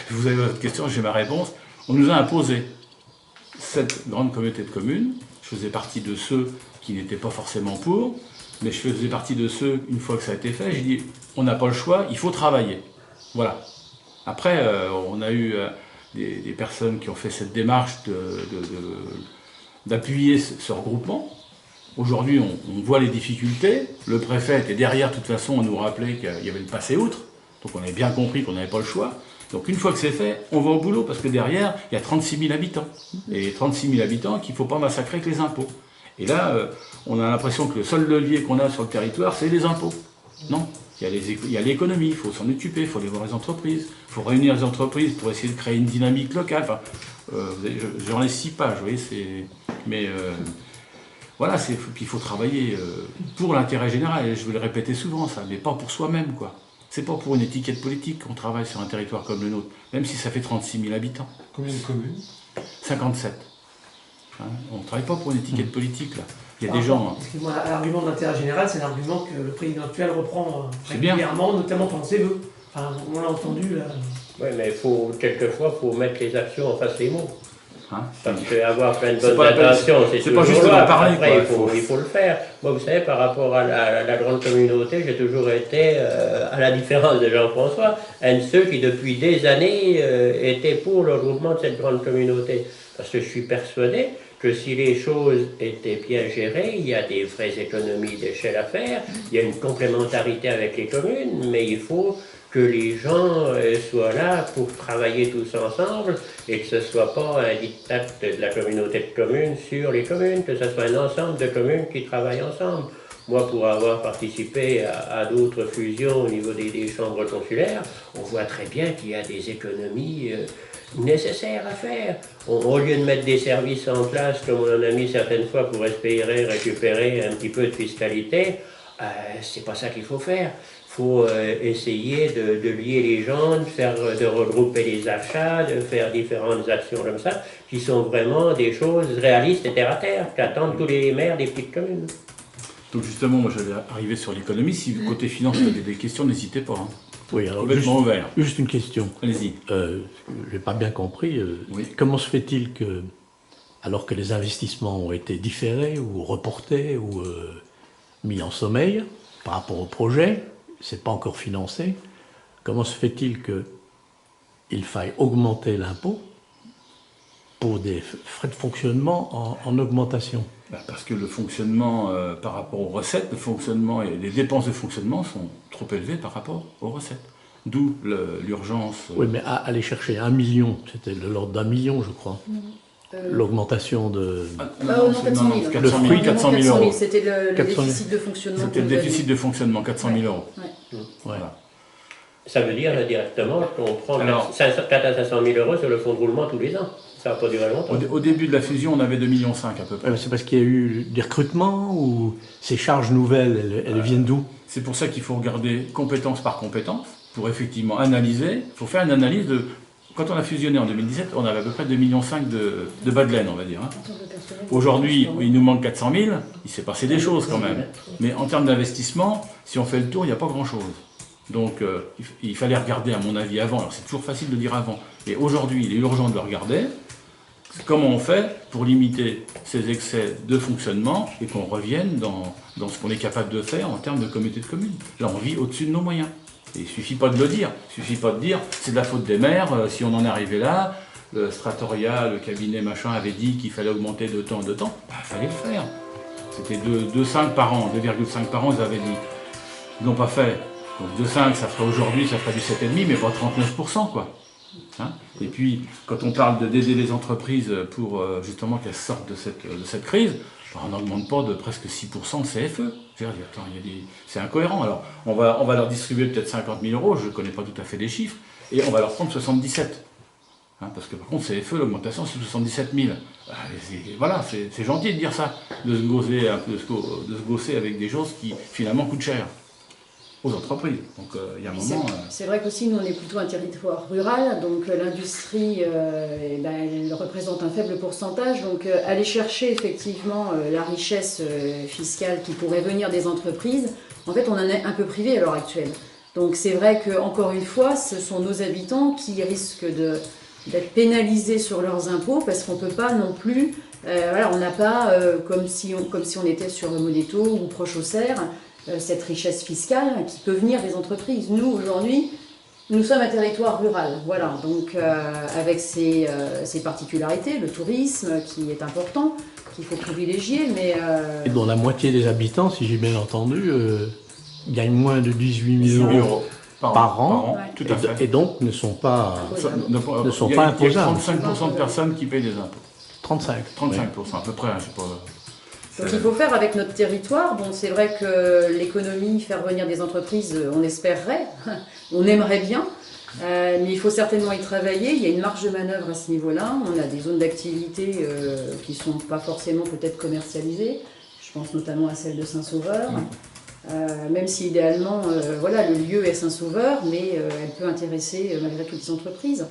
Vous avez votre question, j'ai ma réponse. On nous a imposé cette grande communauté de communes. Je faisais partie de ceux qui n'étaient pas forcément pour, mais je faisais partie de ceux, une fois que ça a été fait, j'ai dit, on n'a pas le choix, il faut travailler. Voilà. Après, on a eu des personnes qui ont fait cette démarche d'appuyer ce regroupement. Aujourd'hui, on voit les difficultés. Le préfet était derrière, de toute façon, on nous rappelait qu'il y avait le passé outre. Donc on avait bien compris qu'on n'avait pas le choix. Donc une fois que c'est fait, on va au boulot, parce que derrière, il y a 36 000 habitants. Et 36 000 habitants qu'il ne faut pas massacrer avec les impôts. Et là, on a l'impression que le seul levier qu'on a sur le territoire, c'est les impôts. Non, il y a l'économie, il faut s'en occuper, il faut aller voir les entreprises, il faut réunir les entreprises pour essayer de créer une dynamique locale. Enfin, j'en ai 6 pages, vous voyez, mais voilà, puis il faut travailler pour l'intérêt général, et je vais le répéter souvent ça, mais pas pour soi-même, quoi. C'est pas pour une étiquette politique qu'on travaille sur un territoire comme le nôtre, même si ça fait 36 000 habitants. Combien de communes? 57. On ne travaille pas pour une étiquette politique, là. Il y a des gens... Excuse-moi, l'argument d'intérêt général, c'est l'argument que le président actuel reprend bien. régulièrement, notamment pendant ses vœux. Enfin, on l'a entendu là. Oui, mais quelquefois, il faut mettre les actions en face des mots. Hein, Parce qu'avoir plein de c'est bonnes pas la peine, intentions, c'est pas juste louable. d'en parler, Après, quoi. il faut le faire. Moi, vous savez, par rapport à la grande communauté, j'ai toujours été, à la différence de Jean-François, un de ceux qui, depuis des années, étaient pour le regroupement de cette grande communauté. Parce que je suis persuadé que si les choses étaient bien gérées, il y a des vraies économies d'échelle à faire, il y a une complémentarité avec les communes, mais il faut que les gens soient là pour travailler tous ensemble et que ce ne soit pas un diktat de la communauté de communes sur les communes, que ce soit un ensemble de communes qui travaillent ensemble. Moi, pour avoir participé à d'autres fusions au niveau des chambres consulaires, on voit très bien qu'il y a des économies nécessaires à faire. Au lieu de mettre des services en place, comme on en a mis certaines fois pour espérer récupérer un petit peu de fiscalité, c'est pas ça qu'il faut faire. Il faut essayer de lier les gens, de regrouper les achats, de faire différentes actions comme ça, qui sont vraiment des choses réalistes et terre à terre, qu'attendent tous les maires des petites communes. Donc justement, moi j'allais arriver sur l'économie. Si côté finance, vous avez des questions, n'hésitez pas. Hein. Oui, alors complètement ouvert. Juste une question. Allez-y. Je n'ai pas bien compris. Oui. Comment se fait-il que, alors que les investissements ont été différés ou reportés ou mis en sommeil par rapport au projet, c'est pas encore financé, comment se fait-il qu'il faille augmenter l'impôt pour des frais de fonctionnement en augmentation? Parce que le fonctionnement par rapport aux recettes, le fonctionnement et les dépenses de fonctionnement sont trop élevées par rapport aux recettes. D'où l'urgence. Oui, mais aller chercher 1 million, c'était de l'ordre d'1 million, je crois. L'augmentation de... non, 400 000. 400 000 euros. C'était le déficit de fonctionnement. C'était le déficit de fonctionnement, 400 000 euros. Ouais. Voilà. Ça veut dire directement qu'on prend 4 à 500 000 euros sur le fonds de roulement tous les ans. Ça va pas durer longtemps. Au début de la fusion, on avait 2,5 millions à peu près. C'est parce qu'il y a eu des recrutements ou ces charges nouvelles, elles viennent d'où? C'est pour ça qu'il faut regarder compétence par compétence, pour effectivement analyser. Il faut faire une analyse de... Quand on a fusionné en 2017, on avait à peu près 2,5 millions de bas de laine, on va dire. Hein. Aujourd'hui, il nous manque 400 000, il s'est passé des choses quand même. Mais en termes d'investissement, si on fait le tour, il n'y a pas grand-chose. Donc il fallait regarder, à mon avis, avant. Alors c'est toujours facile de dire avant. Mais aujourd'hui, il est urgent de le regarder. Comment on fait pour limiter ces excès de fonctionnement et qu'on revienne dans ce qu'on est capable de faire en termes de communauté de communes. Là, on vit au-dessus de nos moyens. Et il ne suffit pas de le dire. Il ne suffit pas de dire c'est de la faute des maires, si on en est arrivé là, le Stratoria, le cabinet machin avait dit qu'il fallait augmenter de temps en temps. Il fallait le faire. C'était 2,5 par an, 2,5 par an, ils avaient dit. Ils n'ont pas fait. Donc 2,5, ça ferait aujourd'hui, ça ferait du 7,5, mais pas 39%, quoi. Hein, et puis, quand on parle d'aider les entreprises pour justement qu'elles sortent de cette crise, on n'augmente pas de presque 6% de CFE. Attends, c'est incohérent. Alors, on va leur distribuer peut-être 50 000 euros, je ne connais pas tout à fait les chiffres, et on va leur prendre 77. Hein, parce que par contre, CFE, l'augmentation, c'est 77 000. Voilà, c'est gentil de dire ça, de se gosser avec des choses qui finalement coûtent cher aux entreprises. Donc il y a un moment... C'est vrai qu'aussi, nous, on est plutôt un territoire rural, donc l'industrie, elle représente un faible pourcentage. Donc aller chercher effectivement la richesse fiscale qui pourrait venir des entreprises, en fait, on en est un peu privé à l'heure actuelle. Donc c'est vrai qu'encore une fois, ce sont nos habitants qui risquent d'être pénalisés sur leurs impôts, parce qu'on ne peut pas non plus... voilà, on n'a pas, comme si on était sur Moneto ou Prochaussère, cette richesse fiscale qui peut venir des entreprises. Nous, aujourd'hui, nous sommes un territoire rural, voilà, donc avec ses particularités, le tourisme qui est important, qu'il faut privilégier, mais... Et dont la moitié des habitants, si j'ai bien entendu, gagnent moins de 18 000 euros par an, ouais. Tout à fait. Et donc ne sont pas imposables. Il y a 35% de personnes qui payent des impôts. 35%, oui. À peu près, je sais pas... Donc il faut faire avec notre territoire. Bon, c'est vrai que l'économie, faire venir des entreprises, on espérerait, on aimerait bien, mais il faut certainement y travailler. Il y a une marge de manœuvre à ce niveau-là. On a des zones d'activité qui ne sont pas forcément peut-être commercialisées. Je pense notamment à celle de Saint-Sauveur. Même si idéalement, voilà, le lieu est Saint-Sauveur, mais elle peut intéresser malgré tout les entreprises.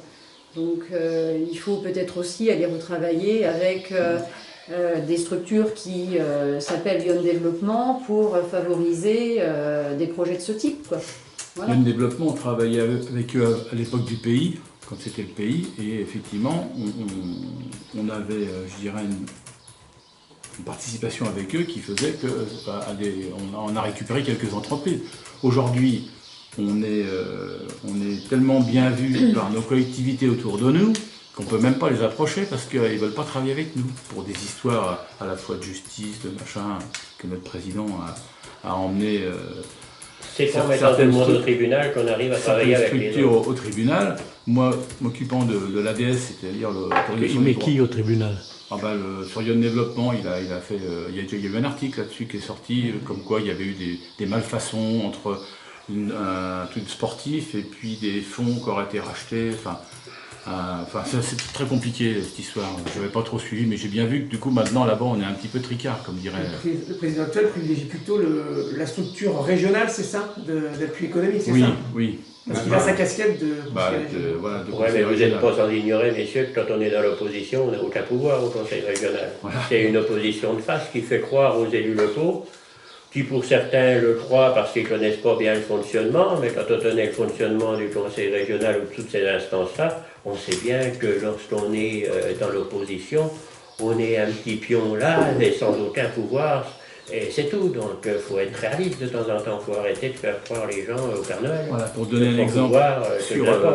Donc il faut peut-être aussi aller retravailler avec... des structures qui s'appellent Lyon Développement pour favoriser des projets de ce type, quoi. Voilà. Lyon Développement, on travaillait avec eux à l'époque du pays, quand c'était le pays, et effectivement, on avait, je dirais, une participation avec eux qui faisait que on a récupéré quelques entreprises. Aujourd'hui, on est tellement bien vu par nos collectivités autour de nous qu'on ne peut même pas les approcher parce qu'ils ne veulent pas travailler avec nous pour des histoires à la fois de justice, de machin, que notre président a emmené. C'est pour mettre tout le monde au tribunal qu'on arrive à travailler avec les structures au tribunal. Moi, m'occupant de l'ADS, c'est-à-dire l'autorisation. Mais qui au tribunal? Sur Lyon Développement, il a eu un article là-dessus qui est sorti, comme quoi il y avait eu des malfaçons entre un truc sportif et puis des fonds qui auraient été rachetés. C'est très compliqué cette histoire. Je n'avais pas trop suivi, mais j'ai bien vu que du coup maintenant là-bas on est un petit peu tricard, comme dirait. Le président actuel privilégie plutôt la structure régionale, c'est ça, d'appui économique, c'est ça? Oui. Parce qu'il a sa casquette de. Mais vous n'êtes pas sans ignorer, messieurs, que quand on est dans l'opposition, on n'a aucun pouvoir au Conseil régional. Voilà. C'est une opposition de face qui fait croire aux élus locaux, qui pour certains le croient parce qu'ils ne connaissent pas bien le fonctionnement, mais quand on connaît le fonctionnement du Conseil régional ou de toutes ces instances-là, on sait bien que lorsqu'on est dans l'opposition, on est un petit pion là, mais sans aucun pouvoir. Et c'est tout, donc il faut être réaliste de temps en temps, il faut arrêter de faire croire les gens au Père Noël. Voilà, pour donner un exemple,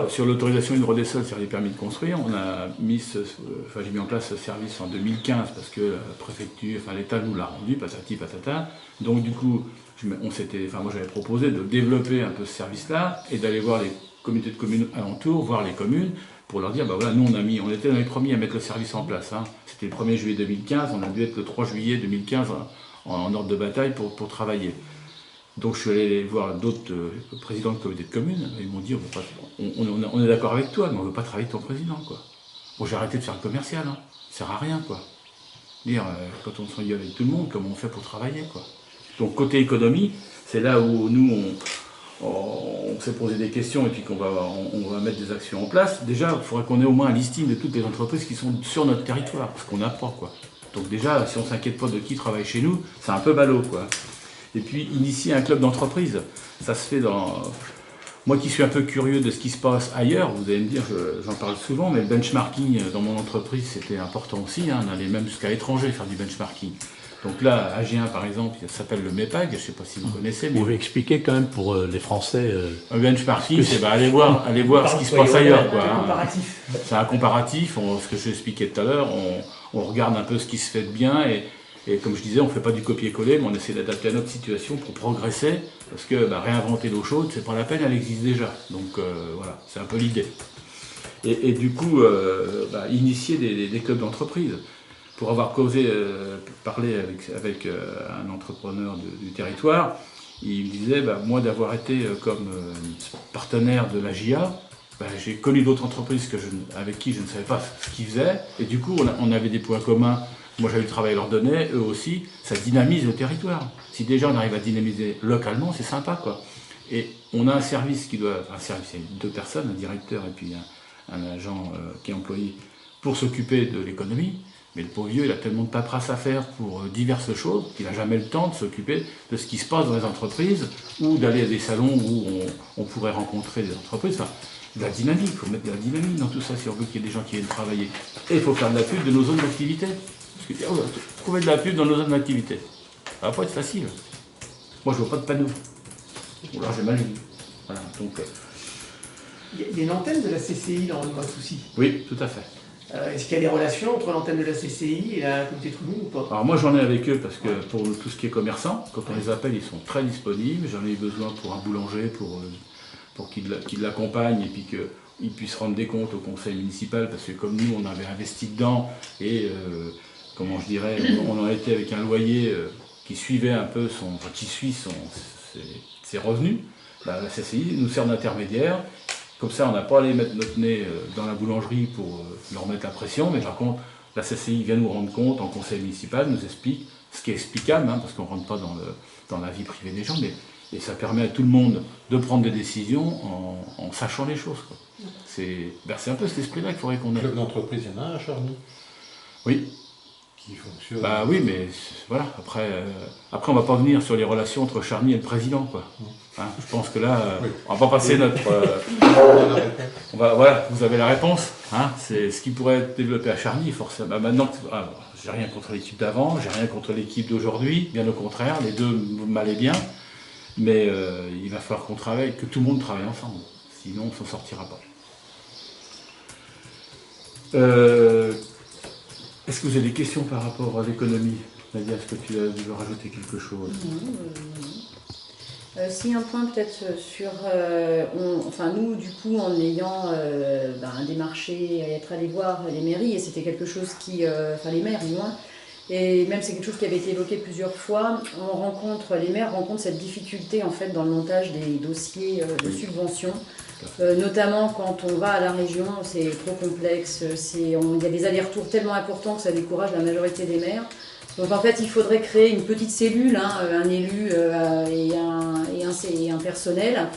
sur l'autorisation hydro-des-sols sur les permis de construire, j'ai mis en place ce service en 2015 parce que la préfecture, l'État nous l'a rendu, patati patata. Donc du coup, moi j'avais proposé de développer un peu ce service-là et d'aller voir les communautés de communes alentours, voir les communes, pour leur dire, nous on était dans les premiers à mettre le service en place. Hein. C'était le 1er juillet 2015, on a dû être le 3 juillet 2015 en ordre de bataille pour travailler. Donc je suis allé voir d'autres présidents de communautés de communes, et ils m'ont dit, on est d'accord avec toi, mais on ne veut pas travailler avec ton président, quoi. Bon, j'ai arrêté de faire le commercial, hein. Ça sert à rien, quoi. Quand on s'engueule avec tout le monde, comment on fait pour travailler, quoi. Donc côté économie, c'est là où nous, on s'est posé des questions et puis qu'on va mettre des actions en place. Déjà, il faudrait qu'on ait au moins un listing de toutes les entreprises qui sont sur notre territoire, parce qu'on n'a pas, quoi. Donc déjà, si on ne s'inquiète pas de qui travaille chez nous, c'est un peu ballot, quoi. Et puis, initier un club d'entreprise, ça se fait dans... Moi qui suis un peu curieux de ce qui se passe ailleurs, vous allez me dire, j'en parle souvent, mais le benchmarking dans mon entreprise, c'était important aussi. Hein. On allait même jusqu'à l'étranger faire du benchmarking. Donc là, à Gien, par exemple, ça s'appelle le MEPAG, je ne sais pas si vous connaissez. Mais... Vous pouvez expliquer quand même pour les Français... Le benchmarking, c'est aller voir ce qui se passe ailleurs. C'est un comparatif. C'est un comparatif, ce que j'expliquais tout à l'heure, on regarde un peu ce qui se fait de bien et comme je disais, on ne fait pas du copier-coller, mais on essaie d'adapter à notre situation pour progresser, parce que réinventer l'eau chaude, c'est pas la peine, elle existe déjà. Donc voilà, c'est un peu l'idée. Et du coup, initier des clubs d'entreprise. Pour avoir parlé avec un entrepreneur du territoire, il me disait, moi d'avoir été comme partenaire de la JA, j'ai connu d'autres entreprises avec qui je ne savais pas ce qu'ils faisaient, et du coup on avait des points communs. Moi j'avais le travail à leur donner, eux aussi, ça dynamise le territoire. Si déjà on arrive à dynamiser localement, c'est sympa, quoi. Et on a un service c'est 2 personnes, un directeur et puis un agent qui est employé pour s'occuper de l'économie. Mais le pauvre vieux, il a tellement de paperasse à faire pour diverses choses qu'il n'a jamais le temps de s'occuper de ce qui se passe dans les entreprises ou d'aller à des salons où on pourrait rencontrer des entreprises. Enfin, de la dynamique, il faut mettre de la dynamique dans tout ça si on veut qu'il y ait des gens qui viennent travailler. Et il faut faire de la pub de nos zones d'activité. Parce que trouver de la pub dans nos zones d'activité, ça va pas être facile. Moi, je vois pas de panneau. Ou alors j'ai mal vu. Voilà, donc... Il y a une antenne de la CCI dans le Grand-Souci. Oui, tout à fait. Est-ce qu'il y a des relations entre l'antenne de la CCI et la communauté de communes ou pas? Alors moi j'en ai avec eux parce que pour tout ce qui est commerçant, quand on les appelle ils sont très disponibles. J'en ai eu besoin pour un boulanger, pour qu'il l'accompagne et puis qu'il puisse rendre des comptes au conseil municipal parce que comme nous on avait investi dedans et on en était avec un loyer qui suivait un peu qui suit ses revenus, la CCI nous sert d'intermédiaire. Comme ça, on n'a pas à aller mettre notre nez dans la boulangerie pour leur mettre la pression, mais par contre, la CCI vient nous rendre compte en conseil municipal, nous explique ce qui est explicable, parce qu'on ne rentre pas dans la vie privée des gens, et ça permet à tout le monde de prendre des décisions en sachant les choses, quoi. C'est un peu cet esprit-là qu'il faudrait qu'on ait. Le club d'entreprise, il y en a un à Charny. Oui, qui fonctionne. Bah oui, mais voilà, après on va pas venir sur les relations entre Charny et le président, quoi. Hein, je pense que là, on va pas passer notre... voilà, vous avez la réponse. Hein, c'est ce qui pourrait être développé à Charny, forcément. Bah, maintenant, j'ai rien contre l'équipe d'avant, j'ai rien contre l'équipe d'aujourd'hui, bien au contraire, les deux m'allaient bien. Mais il va falloir qu'on travaille, que tout le monde travaille ensemble. Sinon, on ne s'en sortira pas. Est-ce que vous avez des questions par rapport à l'économie? Nadia, est-ce que tu veux rajouter quelque chose? Si un point peut-être sur, nous du coup en ayant démarché et être allé voir les mairies, et c'était quelque chose qui, les maires du moins, et même c'est quelque chose qui avait été évoqué plusieurs fois, les maires rencontrent cette difficulté en fait dans le montage des dossiers de subvention, notamment quand on va à la région, c'est trop complexe, il y a des allers-retours tellement importants que ça décourage la majorité des maires. Donc en fait, il faudrait créer une petite cellule, un élu et un personnel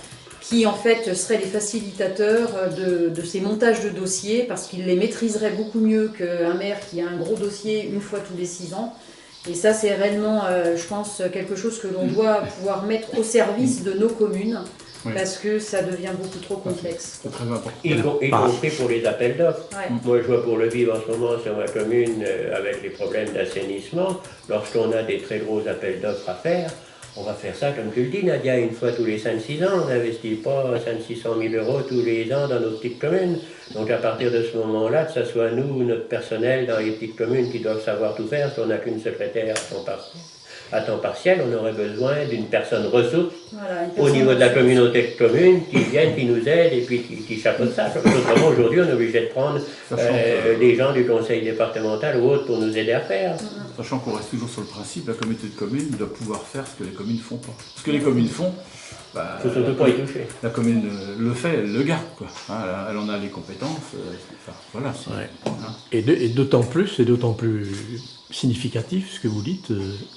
qui en fait seraient les facilitateurs de ces montages de dossiers parce qu'ils les maîtriseraient beaucoup mieux qu'un maire qui a un gros dossier une fois tous les 6 ans. Et ça, c'est réellement, je pense, quelque chose que l'on doit pouvoir mettre au service de nos communes. Oui. Parce que ça devient beaucoup trop complexe. C'est très important. Y compris pour les appels d'offres. Ouais. Moi, je vois pour le vivre en ce moment sur ma commune, avec les problèmes d'assainissement, lorsqu'on a des très gros appels d'offres à faire, on va faire ça, comme tu le dis, Nadia, une fois tous les 5-6 ans. On n'investit pas 500 000 € tous les ans dans nos petites communes. Donc à partir de ce moment-là, que ce soit nous ou notre personnel dans les petites communes qui doivent savoir tout faire, si on n'a qu'une secrétaire à temps partiel, on aurait besoin d'une personne ressource au niveau de la communauté de communes qui vienne, qui nous aide et puis qui chapeaute ça. Autrement, aujourd'hui, on est obligé de prendre des gens du conseil départemental ou autres pour nous aider à faire. Sachant qu'on reste toujours sur le principe, la communauté de communes doit pouvoir faire ce que les communes ne font pas. Ce que les communes font, faut surtout pas y toucher. La commune le fait, elle le garde, quoi. Hein, elle en a les compétences. Voilà. Ouais. Hein. Et d'autant plus significatif ce que vous dites,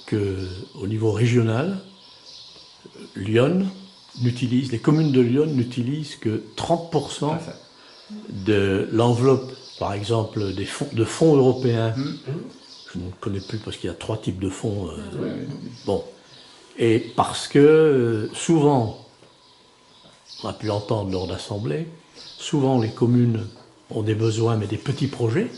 qu'au niveau régional, les communes de Lyon n'utilisent que 30% de l'enveloppe, par exemple, de fonds européens. Je ne connais plus parce qu'il y a 3 types de fonds. Bon. Et parce que souvent, on a pu l'entendre lors d'assemblées, souvent les communes ont des besoins, mais des petits projets,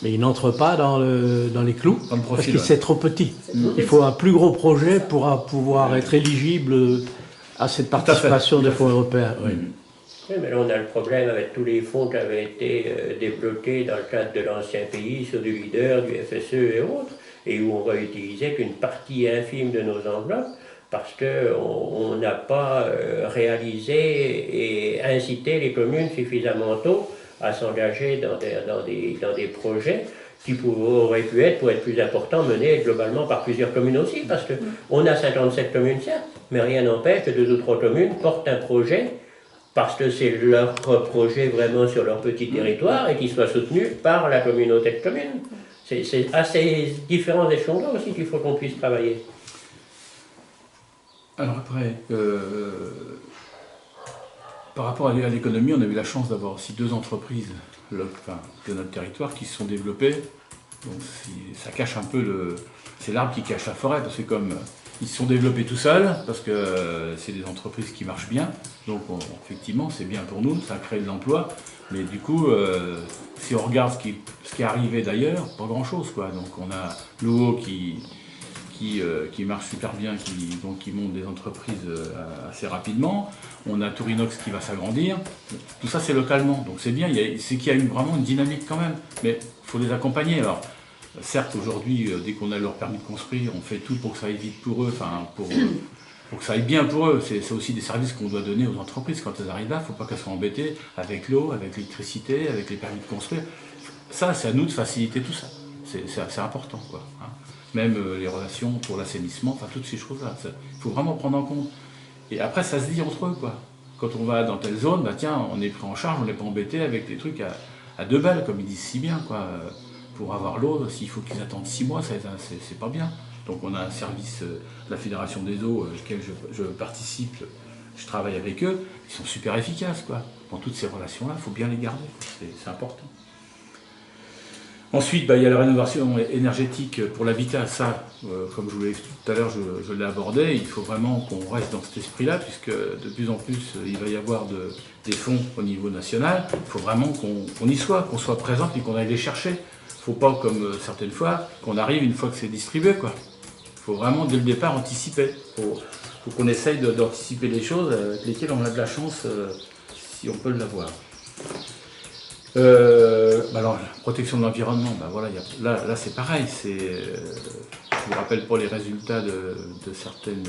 mais ils n'entrent pas dans les clous, parce que c'est trop petit. Il faut un plus gros projet pour pouvoir être éligible à cette participation des fonds européens. Oui. Oui, mais là on a le problème avec tous les fonds qui avaient été débloqués dans le cadre de l'ancien pays, sur du leader, du FSE et autres, et où on va utiliser qu'une partie infime de nos enveloppes, parce qu'on n'a pas réalisé et incité les communes suffisamment tôt à s'engager dans des projets qui auraient pu être, pour être plus importants, menés globalement par plusieurs communes aussi, parce qu'on a 57 communes, certes, mais rien n'empêche que 2 ou 3 communes portent un projet parce que c'est leur projet vraiment sur leur petit territoire et qui soit soutenu par la communauté de communes. C'est à ces différents échelons-là aussi qu'il faut qu'on puisse travailler. Alors après, par rapport à l'économie, on a eu la chance d'avoir aussi 2 entreprises de notre territoire qui se sont développées. Donc ça cache un peu c'est l'arbre qui cache la forêt, parce que comme ils se sont développés tout seuls, parce que c'est des entreprises qui marchent bien, donc effectivement c'est bien pour nous, ça crée de l'emploi, mais du coup, si on regarde ce qui est arrivé d'ailleurs, pas grand-chose, quoi. Donc on a l'eau qui marche super bien, qui monte des entreprises assez rapidement. On a Tourinox qui va s'agrandir. Tout ça, c'est localement. Donc c'est bien, c'est qu'il y a vraiment une dynamique quand même. Mais il faut les accompagner. Alors, certes, aujourd'hui, dès qu'on a leur permis de construire, on fait tout pour que ça aille vite pour eux, pour que ça aille bien pour eux. C'est aussi des services qu'on doit donner aux entreprises. Quand elles arrivent là, il ne faut pas qu'elles soient embêtées avec l'eau, avec l'électricité, avec les permis de construire. Ça, c'est à nous de faciliter tout ça. C'est important, quoi. Hein. Même les relations pour l'assainissement, enfin toutes ces choses-là. Il faut vraiment prendre en compte. Et après, ça se dit entre eux, quoi. Quand on va dans telle zone, tiens, on est pris en charge, on n'est pas embêté avec des trucs à 2 balles, comme ils disent si bien, quoi. Pour avoir l'eau, s'il faut qu'ils attendent 6 mois, c'est pas bien. Donc on a un service de la Fédération des eaux, auquel je participe, je travaille avec eux, ils sont super efficaces, quoi. Dans toutes ces relations-là, il faut bien les garder, c'est important. Ensuite, il y a la rénovation énergétique pour l'habitat. Ça, comme je vous l'ai dit tout à l'heure, je l'ai abordé. Il faut vraiment qu'on reste dans cet esprit-là, puisque de plus en plus, il va y avoir des fonds au niveau national. Il faut vraiment qu'on y soit, qu'on soit présent et qu'on aille les chercher. Il ne faut pas, comme certaines fois, qu'on arrive une fois que c'est distribué, quoi. Il faut vraiment, dès le départ, anticiper. Il faut qu'on essaye d'anticiper les choses avec lesquelles on a de la chance, si on peut l'avoir. Alors, la protection de l'environnement, voilà, là c'est pareil. Je vous rappelle pas les résultats de certaines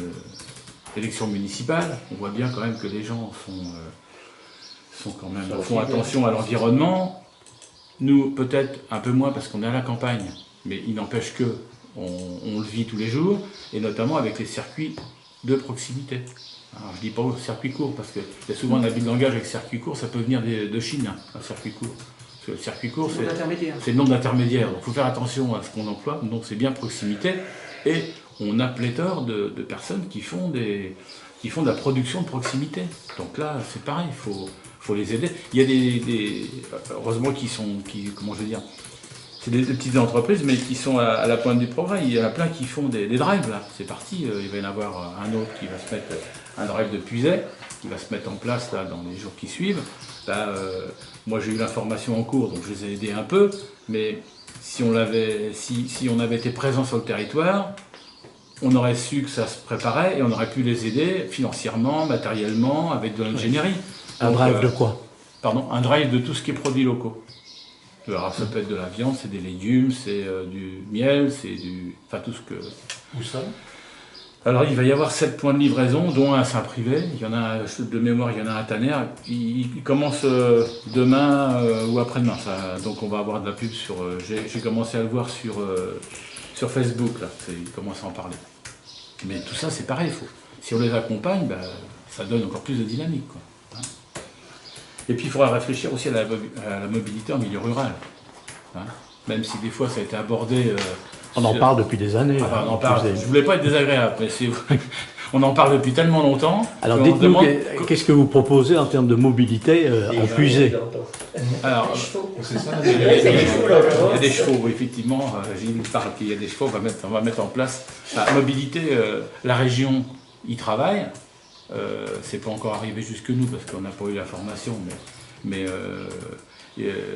élections municipales. On voit bien quand même que les gens font attention à l'environnement. Nous, peut-être un peu moins parce qu'on est à la campagne, mais il n'empêche que on le vit tous les jours, et notamment avec les circuits de proximité. Alors, je ne dis pas circuit court, parce qu'il y a souvent un abus de langage avec circuit court, ça peut venir de Chine, un circuit court. Parce que le circuit court, c'est le nombre d'intermédiaires. Donc il faut faire attention à ce qu'on emploie, donc c'est bien proximité. Et on a pléthore de personnes qui font de la production de proximité. Donc là, c'est pareil, il faut les aider. Il y a heureusement comment je veux dire, c'est des petites entreprises, mais qui sont à la pointe du progrès. Il y en a plein qui font des drives, là. C'est parti, il va y en avoir un autre qui va se mettre, un drive de Puiset, qui va se mettre en place là, dans les jours qui suivent. Là, moi, j'ai eu l'information en cours, donc je les ai aidés un peu, mais si on avait été présent sur le territoire, on aurait su que ça se préparait et on aurait pu les aider financièrement, matériellement, avec de l'ingénierie. Un drive de quoi? Pardon, un drive de tout ce qui est produits locaux. Alors, ça peut être de la viande, c'est des légumes, c'est du miel, c'est enfin tout ce que... Où ça? Alors il va y avoir 7 points de livraison, dont un à Saint-Privé. Il y en a, de mémoire, il y en a un à Tanner. Il commence demain ou après-demain. Donc on va avoir de la pub sur... J'ai commencé à le voir sur Facebook, là. Il commence à en parler. Mais tout ça, c'est pareil. Si on les accompagne, ça donne encore plus de dynamique, quoi. Et puis il faudra réfléchir aussi à la mobilité en milieu rural. Même si des fois ça a été abordé... on en parle depuis des années. Enfin, on en parle. Je ne voulais pas être désagréable, mais on en parle depuis tellement longtemps. Alors dites-nous, qu'est-ce que vous proposez en termes de mobilité en Puiset? Alors, c'est ça, il y a des chevaux, oui, effectivement. Gilles parle qu'il y a des chevaux, on va mettre en place. La mobilité, la région y travaille. C'est pas encore arrivé jusque nous parce qu'on n'a pas eu la formation, mais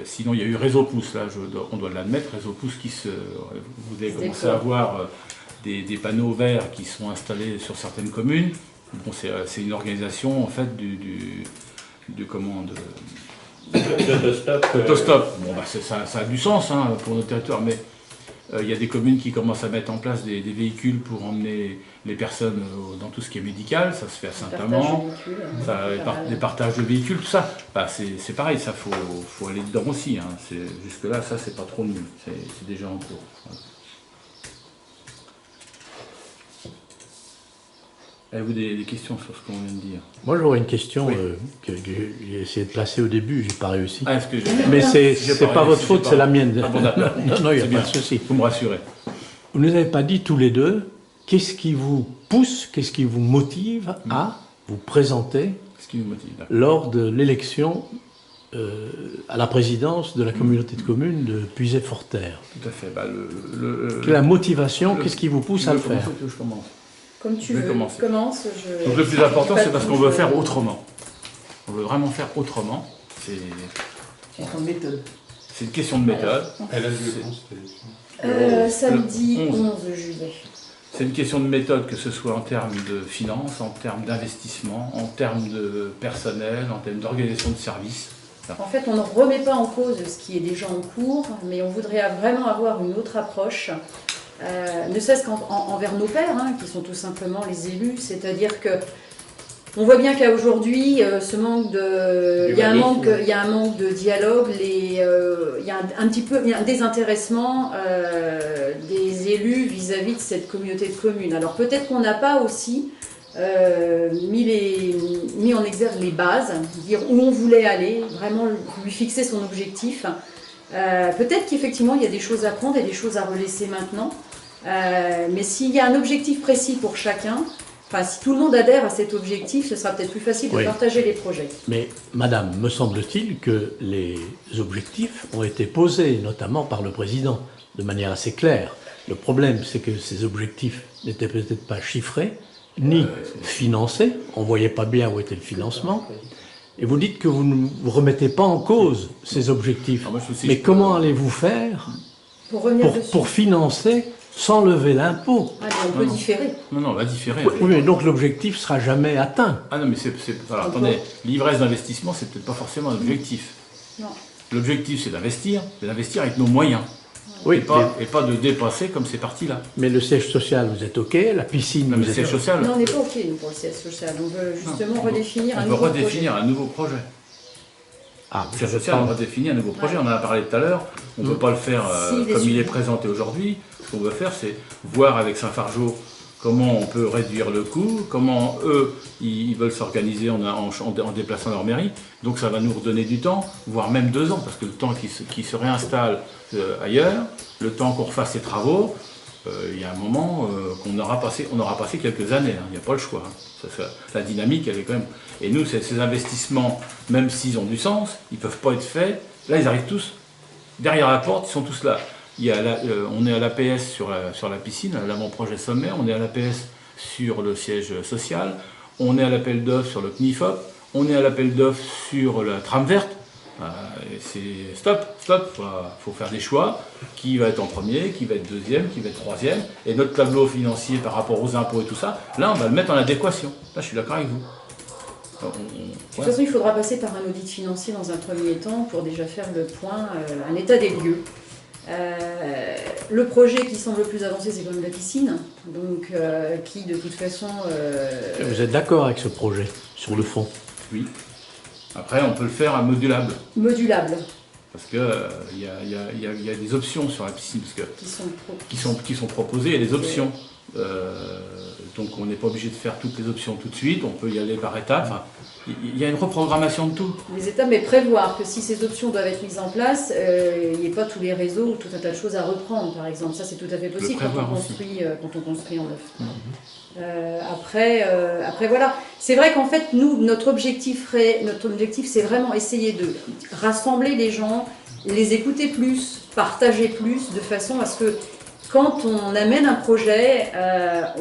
sinon il y a eu Réseau Pouce, là on doit l'admettre, Réseau Pouce vous avez commencé à voir des panneaux verts qui sont installés sur certaines communes. Bon, c'est une organisation en fait d'autostop. Bon, ça a du sens pour nos territoires, mais il y a des communes qui commencent à mettre en place des véhicules pour emmener les personnes dans tout ce qui est médical. Ça se fait à Saint-Amand, des partages de véhicules, tout ça. C'est pareil, ça faut aller dedans aussi. Jusque-là, ça c'est pas trop nul, c'est déjà en cours. Voilà. Avez-vous des questions sur ce qu'on vient de dire? Moi j'aurais une question que j'ai essayé de placer au début, j'ai pas réussi. Mais c'est pas votre faute, c'est la mienne. Ah bon, d'accord. Non, il n'y a pas de souci. Vous me rassurez. Vous ne nous avez pas dit tous les deux, qu'est-ce qui vous pousse, qu'est-ce qui vous motive à vous présenter lors de l'élection à la présidence de la communauté de communes de Puiset-Forterre? Tout à fait. La motivation, qu'est-ce qui vous pousse à le faire? Je commence. Comme tu veux, commence. Donc le plus important, c'est parce qu'on veut faire autrement. On veut vraiment faire autrement. C'est une question de méthode. C'est une question de méthode. Elle a lieu samedi 11 juillet. C'est une question de méthode, que ce soit en termes de finances, en termes d'investissement, en termes de personnel, en termes d'organisation de services. En fait, on ne remet pas en cause ce qui est déjà en cours, mais on voudrait vraiment avoir une autre approche. Ne serait-ce qu'envers nos pairs, qui sont tout simplement les élus, c'est-à-dire que on voit bien qu'à aujourd'hui, il y a un manque de dialogue, il y a un désintéressement des élus vis-à-vis de cette communauté de communes. Alors peut-être qu'on n'a pas aussi mis en exergue les bases, dire où on voulait aller, vraiment lui fixer son objectif. Peut-être qu'effectivement il y a des choses à prendre et des choses à relaisser maintenant. Mais s'il y a un objectif précis pour chacun, Enfin, si tout le monde adhère à cet objectif, ce sera peut-être plus facile de partager les projets. Mais, madame, me semble-t-il que les objectifs ont été posés, notamment par le président, de manière assez claire. Le problème, c'est que ces objectifs n'étaient peut-être pas chiffrés, ni financés. On ne voyait pas bien où était le financement. Et vous dites que vous ne vous remettez pas en cause ces objectifs. Mais comment allez-vous faire pour financer sans lever l'impôt? On peut différer. Non, on va différer. Oui, mais donc l'objectif ne sera jamais atteint. Ah non, mais alors, attendez, l'ivresse d'investissement, c'est peut-être pas forcément un objectif. Non. L'objectif, c'est d'investir avec nos moyens. Oui, et pas de dépasser comme c'est parti là. Mais le siège social, vous êtes OK, la piscine, vous êtes siège social. Non, on n'est pas OK pour le siège social. On veut justement redéfinir un nouveau projet. On veut redéfinir un nouveau projet. Le siège social, on va redéfinir un nouveau projet. On en a parlé tout à l'heure. On ne peut pas le faire comme il est présenté aujourd'hui. Ce qu'on veut faire, c'est voir avec Saint-Fargeau comment on peut réduire le coût, comment eux, ils veulent s'organiser en déplaçant leur mairie. Donc ça va nous redonner du temps, voire même 2 ans, parce que le temps qu'ils se réinstallent ailleurs, le temps qu'on refasse ces travaux, il y a un moment qu'on aura passé quelques années, hein, il n'y a pas le choix. Hein. La dynamique, elle est quand même... Et nous, ces investissements, même s'ils ont du sens, ils ne peuvent pas être faits. Là, ils arrivent tous derrière la porte, ils sont tous là. On est à l'APS sur la piscine, l'avant-projet sommaire, on est à l'APS sur le siège social, on est à l'appel d'offres sur le CNIFOP, on est à l'appel d'offres sur la trame verte. C'est stop, faut faire des choix, qui va être en premier, qui va être deuxième, qui va être troisième, et notre tableau financier par rapport aux impôts et tout ça, là on va le mettre en adéquation. Là je suis d'accord avec vous. De toute façon, il faudra passer par un audit financier dans un premier temps pour déjà faire le point, un état des lieux. Le projet qui semble le plus avancé, c'est quand même la piscine, donc qui de toute façon... Vous êtes d'accord avec ce projet, sur le fond? Oui. Après, on peut le faire à modulable. Modulable. Parce que il y a des options sur la piscine, parce que qui sont proposées, il y a des options. Donc on n'est pas obligé de faire toutes les options tout de suite, on peut y aller par étapes. Enfin, il y a une reprogrammation de tout. Les étapes, mais prévoir que si ces options doivent être mises en place, il n'y ait pas tous les réseaux ou tout un tas de choses à reprendre, par exemple. Ça, c'est tout à fait possible quand on construit en neuf. Après, voilà. C'est vrai qu'en fait, nous, notre objectif, c'est vraiment essayer de rassembler les gens, les écouter plus, partager plus, de façon à ce que quand on amène un projet,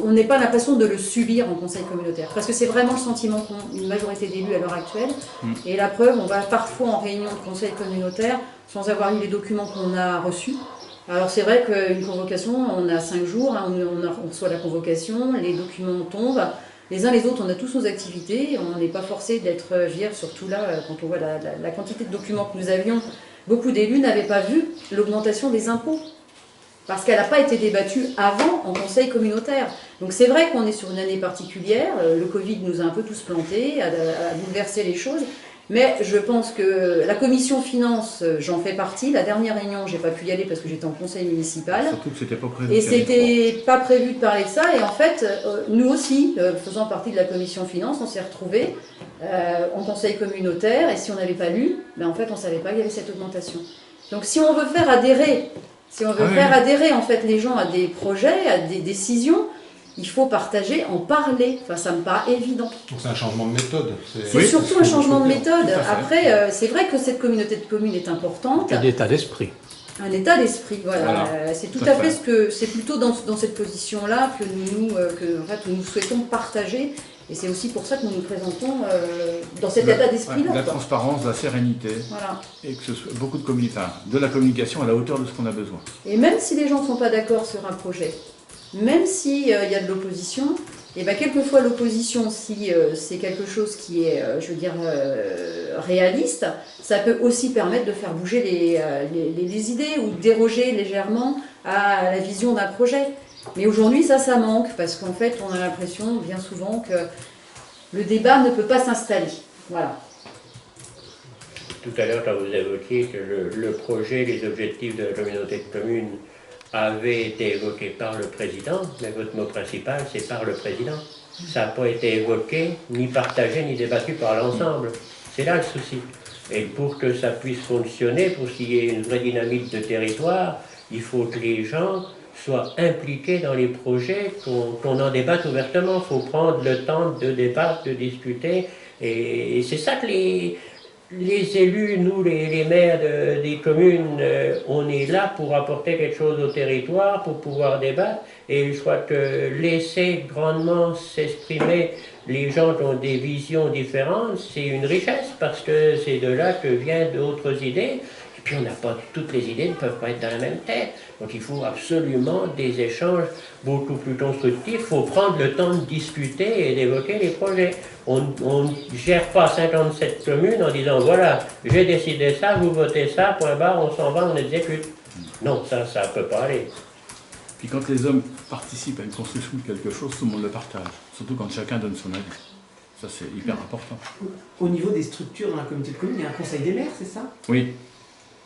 on n'ait pas l'impression de le subir en conseil communautaire. Parce que c'est vraiment le sentiment qu'ont une majorité d'élus à l'heure actuelle. Et la preuve, on va parfois en réunion de conseil communautaire sans avoir eu les documents qu'on a reçus. Alors c'est vrai qu'une convocation, on a 5 jours, hein, on reçoit la convocation, les documents tombent. Les uns les autres, on a tous nos activités, on n'est pas forcé d'être, surtout là, quand on voit la quantité de documents que nous avions, beaucoup d'élus n'avaient pas vu l'augmentation des impôts. Parce qu'elle n'a pas été débattue avant en conseil communautaire. Donc c'est vrai qu'on est sur une année particulière, le Covid nous a un peu tous plantés, a bouleversé les choses, mais je pense que la commission finances, j'en fais partie. La dernière réunion, j'ai pas pu y aller parce que j'étais en conseil municipal. Surtout que c'était pas prévu. Et c'était pas prévu de parler de ça, et en fait, nous aussi, faisant partie de la commission finances, on s'est retrouvés en conseil communautaire, et si on n'avait pas lu, en fait on savait pas qu'il y avait cette augmentation. Donc si on veut faire adhérer... adhérer en fait les gens à des projets, à des décisions, il faut partager, en parler. Enfin, ça me paraît évident. Donc c'est un changement de méthode. C'est surtout un changement de méthode. Après, c'est vrai que cette communauté de communes est importante. Un état d'esprit. Un état d'esprit, voilà. C'est tout à fait ce que c'est plutôt dans cette position-là que nous souhaitons partager. Et c'est aussi pour ça que nous nous présentons dans cet état d'esprit-là. La transparence, la sérénité, et que ce soit beaucoup de la communication à la hauteur de ce qu'on a besoin. Et même si les gens ne sont pas d'accord sur un projet, même s'il y a de l'opposition, et quelquefois l'opposition, si c'est quelque chose qui est, réaliste, ça peut aussi permettre de faire bouger les idées ou déroger légèrement à la vision d'un projet. Mais aujourd'hui, ça manque, parce qu'en fait, on a l'impression, bien souvent, que le débat ne peut pas s'installer. Voilà. Tout à l'heure, quand vous évoquiez que le projet, les objectifs de la communauté de communes avaient été évoqués par le président, mais votre mot principal, c'est par le président. Ça n'a pas été évoqué, ni partagé, ni débattu par l'ensemble. C'est là le souci. Et pour que ça puisse fonctionner, pour qu'il y ait une vraie dynamique de territoire, il faut que les gens soient impliqués dans les projets, qu'on en débatte ouvertement. Il faut prendre le temps de débattre, de discuter. Et c'est ça que les élus, nous, les maires des communes, on est là pour apporter quelque chose au territoire, pour pouvoir débattre. Et je crois que laisser grandement s'exprimer les gens qui ont des visions différentes, c'est une richesse, parce que c'est de là que viennent d'autres idées. Et puis on n'a pas, toutes les idées ne peuvent pas être dans la même tête. Donc il faut absolument des échanges beaucoup plus constructifs. Il faut prendre le temps de discuter et d'évoquer les projets. On ne gère pas 57 communes en disant voilà, j'ai décidé ça, vous votez ça, point barre, on s'en va, on exécute. Non, ça ne peut pas aller. Puis quand les hommes participent à une construction de quelque chose, tout le monde le partage. Surtout quand chacun donne son avis. Ça, c'est hyper important. Au niveau des structures dans la communauté de communes, il y a un conseil des maires, c'est ça? Oui.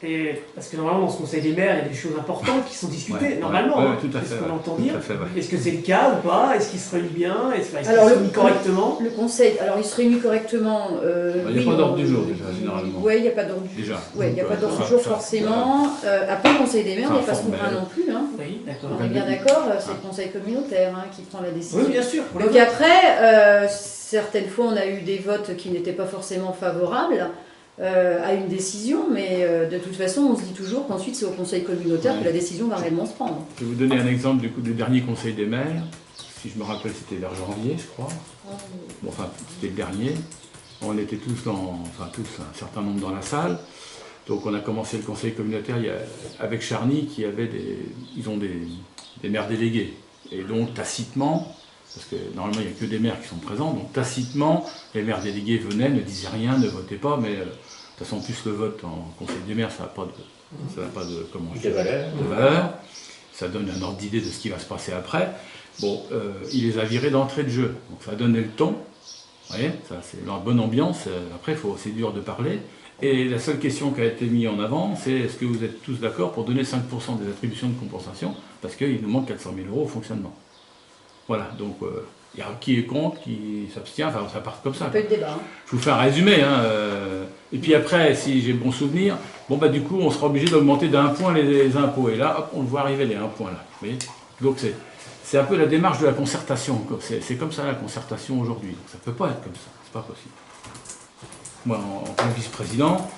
Et parce que normalement, dans ce conseil des maires, il y a des choses importantes qui sont discutées, normalement. Ouais, tout à fait. C'est ce qu'on entend dire. Ouais. Est-ce que c'est le cas ou pas? Est-ce qu'il se réunit bien? Est-ce qu'il se réunit correctement? Le conseil, alors il se réunit correctement. Il n'y a pas d'ordre du jour, déjà, généralement. Oui, il n'y a pas d'ordre du jour. Ouais, il n'y a pas d'ordre du jour, forcément. Après, le conseil des maires n'est pas souverain non plus. Hein. Oui, d'accord. On est bien d'accord, c'est le conseil communautaire qui prend la décision. Oui, bien sûr. Donc après, certaines fois, on a eu des votes qui n'étaient pas forcément favorables à une décision, mais de toute façon, on se dit toujours qu'ensuite, c'est au conseil communautaire que la décision va réellement se prendre. Je vais vous donner un exemple du dernier conseil des maires. Si je me rappelle, c'était vers janvier, je crois. Bon, enfin, c'était le dernier. On était tous un certain nombre dans la salle. Donc on a commencé le conseil communautaire avec Charny, ils ont des maires délégués. Et donc tacitement, parce que normalement il n'y a que des maires qui sont présents, donc tacitement, les maires délégués venaient, ne disaient rien, ne votaient pas, mais de toute façon, plus le vote en conseil des maires, ça n'a pas de valeur. Ça donne un ordre d'idée de ce qui va se passer après. Bon, il les a virés d'entrée de jeu, donc ça a donné le ton. Vous voyez, ça c'est la bonne ambiance. Après, c'est dur de parler. Et la seule question qui a été mise en avant, c'est est-ce que vous êtes tous d'accord pour donner 5% des attributions de compensation, parce qu'il nous manque 400 000 € au fonctionnement. Voilà, donc il y a qui est contre, qui s'abstient, enfin ça part comme ça. Ça peut être débat. Je vous fais un résumé. Et puis après, si j'ai bon souvenir, du coup on sera obligé d'augmenter d'1 point les impôts. Et là, hop, on le voit arriver les 1 point là. Vous voyez, donc c'est un peu la démarche de la concertation. C'est comme ça la concertation aujourd'hui. Donc ça ne peut pas être comme ça, c'est pas possible. Moi, en tant que vice-président,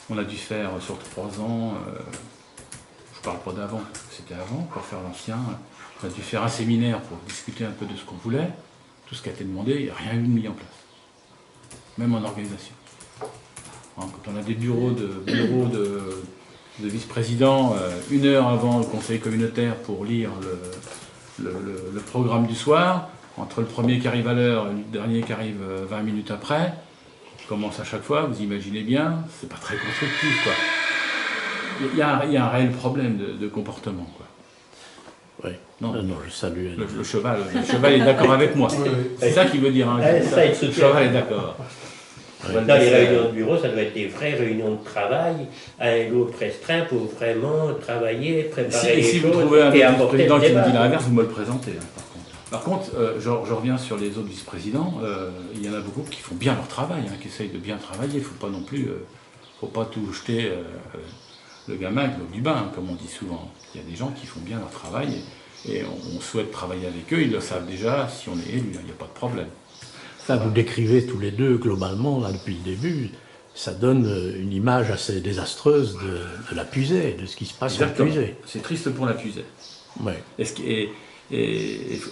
on a dû faire sur 3 ans, je ne parle pas d'avant, c'était avant, pour faire l'ancien, on a dû faire un séminaire pour discuter un peu de ce qu'on voulait, tout ce qui a été demandé, il n'y a rien eu de mis en place, même en organisation. Quand on a des bureaux de vice-président, 1 heure avant le conseil communautaire pour lire le programme du soir, entre le premier qui arrive à l'heure et le dernier qui arrive 20 minutes après, commence à chaque fois, vous imaginez bien, c'est pas très constructif, quoi. Il y a un réel problème de comportement, quoi. Oui. Non, je salue. Le cheval est d'accord avec moi. C'est ça qu'il veut dire. Hein. Le cheval est d'accord. Dans les réunions de bureau, ça doit être des vraies réunions de travail, à un groupe restreint pour vraiment travailler, préparer les choses. Si vous trouvez un vice-président qui me dit l'inverse, vous me le présentez. Par contre, je reviens sur les autres vice-présidents, il y en a beaucoup qui font bien leur travail, qui essayent de bien travailler. Il ne faut pas non plus, faut pas tout jeter le gamin avec l'eau du bain, comme on dit souvent. Il y a des gens qui font bien leur travail et on souhaite travailler avec eux, ils le savent déjà, si on est élu, il n'y a pas de problème. Ça, vous décrivez tous les deux, globalement, là, depuis le début, ça donne une image assez désastreuse de la Puisée, de ce qui se passe à la Puisée. C'est triste pour la Puisée. Ouais. Et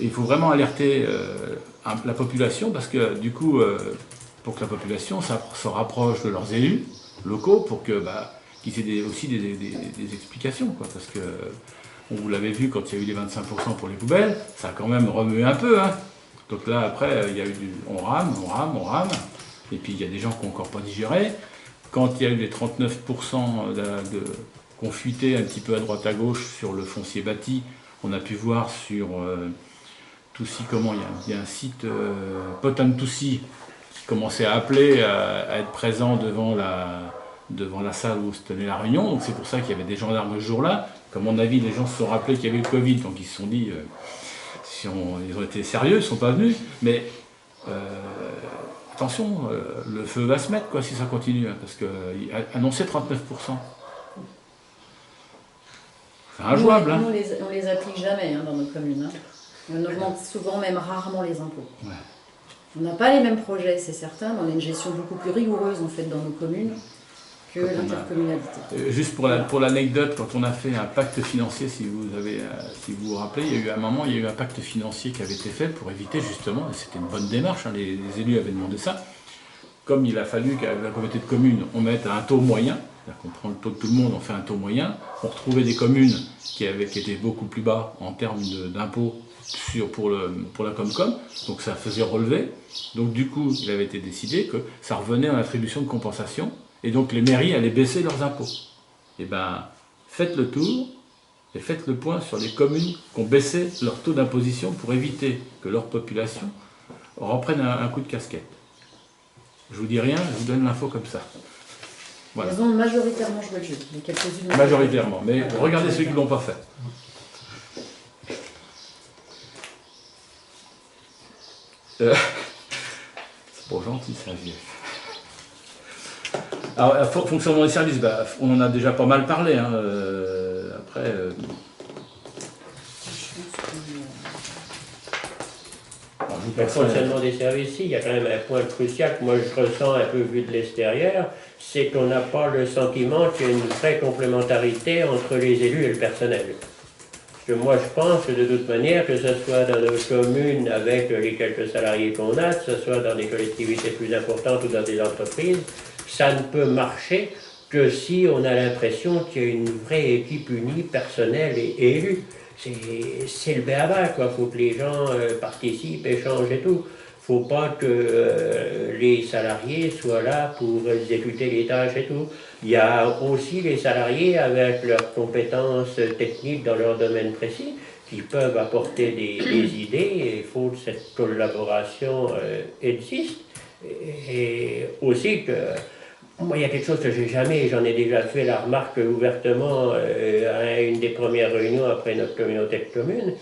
il faut vraiment alerter la population, parce que du coup, pour que la population se rapproche de leurs élus locaux, pour qu'ils aient aussi des explications, quoi, parce que vous l'avez vu quand il y a eu les 25% pour les poubelles, ça a quand même remué un peu, hein. Donc là, après, il y a eu on rame, et puis il y a des gens qui n'ont encore pas digéré. Quand il y a eu les 39% qu'on fuitait un petit peu à droite à gauche sur le foncier bâti, on a pu voir sur Toussy, il y a un site, Potam-Toussy, qui commençait à appeler à être présent devant la salle où se tenait la réunion. Donc c'est pour ça qu'il y avait des gendarmes ce jour-là. Comme à mon avis, les gens se sont rappelés qu'il y avait le Covid, donc ils se sont dit, ils ont été sérieux, ils ne sont pas venus. Mais attention, le feu va se mettre si ça continue, parce qu'il a annoncé 39%. C'est injouable. Nous, on les applique jamais dans nos communes. Hein. On augmente souvent, même rarement, les impôts. Ouais. On n'a pas les mêmes projets, c'est certain, mais on a une gestion beaucoup plus rigoureuse en fait dans nos communes que l'intercommunalité. Juste pour l'anecdote, quand on a fait un pacte financier, si vous vous rappelez, il y a eu un moment, il y a eu un pacte financier qui avait été fait pour éviter justement, et c'était une bonne démarche, hein, les élus avaient demandé ça, comme il a fallu qu'à la communauté de communes, on mette un taux moyen, c'est-à-dire qu'on prend le taux de tout le monde, on fait un taux moyen, on retrouvait des communes qui étaient beaucoup plus bas en termes d'impôts pour la Comcom, donc ça faisait relever. Donc du coup, il avait été décidé que ça revenait en attribution de compensation, et donc les mairies allaient baisser leurs impôts. Et bien, faites le tour, et faites le point sur les communes qui ont baissé leur taux d'imposition pour éviter que leur population reprenne un coup de casquette. Je vous dis rien, je vous donne l'info comme ça. Voilà. Elles ont majoritairement joué le jeu, mais quelques-unes. Majoritairement, mais regardez ceux qui ne l'ont pas fait. C'est pas gentil ça, vieux. Alors, fonctionnement des services, on en a déjà pas mal parlé. Hein, après. Le fonctionnement des services, il y a quand même un point crucial que moi je ressens un peu vu de l'extérieur, c'est qu'on n'a pas le sentiment qu'il y a une vraie complémentarité entre les élus et le personnel. Parce que moi je pense que de toute manière, que ce soit dans nos communes avec les quelques salariés qu'on a, que ce soit dans des collectivités plus importantes ou dans des entreprises, ça ne peut marcher que si on a l'impression qu'il y a une vraie équipe unie, personnelle et élue. C'est le béaba, quoi. Il faut que les gens participent, échangent et tout. Il ne faut pas que les salariés soient là pour exécuter les tâches et tout. Il y a aussi les salariés avec leurs compétences techniques dans leur domaine précis qui peuvent apporter des idées et il faut que cette collaboration existe. Et aussi que moi, il y a quelque chose que j'ai jamais, j'en ai déjà fait la remarque ouvertement à une des premières réunions après notre communauté de communes,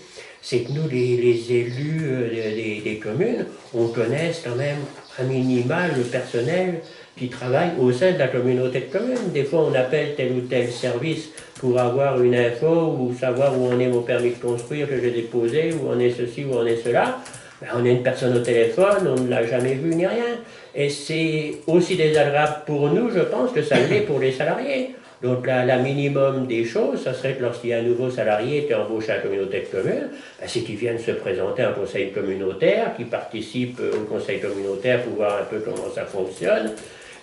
c'est que nous, les élus des communes, on connaisse quand même un minimal le personnel qui travaille au sein de la communauté de communes. Des fois, on appelle tel ou tel service pour avoir une info ou savoir où on est mon permis de construire que j'ai déposé, où on est ceci, où on est cela. Ben, on a une personne au téléphone, on ne l'a jamais vu ni rien. Et c'est aussi désagréable pour nous, je pense, que ça l'est pour les salariés. Donc la minimum des choses, ça serait que lorsqu'il y a un nouveau salarié qui est embauché à la communauté de communes, ben, c'est qu'il vienne se présenter à un conseil communautaire, qu'il participe au conseil communautaire pour voir un peu comment ça fonctionne,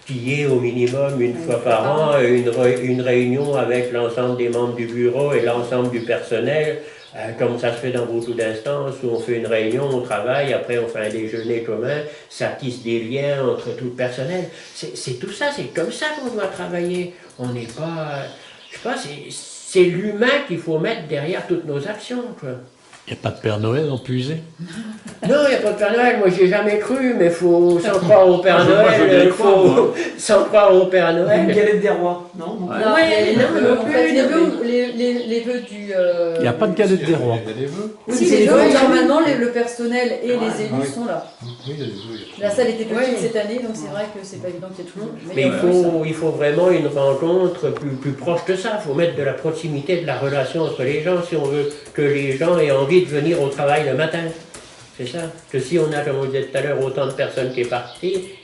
qu'il y ait au minimum une fois par an une réunion avec l'ensemble des membres du bureau et l'ensemble du personnel, comme ça se fait dans beaucoup d'instances où on fait une réunion, on travaille, après on fait un déjeuner commun, ça tisse des liens entre tout le personnel. C'est tout ça, c'est comme ça qu'on doit travailler. On n'est pas... Je sais pas, c'est l'humain qu'il faut mettre derrière toutes nos actions, quoi. Il n'y a pas de Père Noël en puisée? Non, il n'y a pas de Père Noël, moi j'y ai jamais cru, mais faut, sans croire au Père Noël, sans croire au Père Noël. Une galette des rois, non? Non, les vœux du... Il n'y a pas de galette des rois. Il y a des vœux. Oui, si, les vœux, normalement, le personnel et les élus sont là. Oui, il y a des vœux. La salle était petite cette année, donc c'est vrai que c'est pas évident qu'il y ait tout le monde. Mais il faut vraiment une rencontre plus proche que ça. Il faut mettre de la proximité, de la relation entre les gens si on veut que les gens aient envie de venir au travail le matin. C'est ça. Que si on a, comme on disait tout à l'heure, autant de personnes qui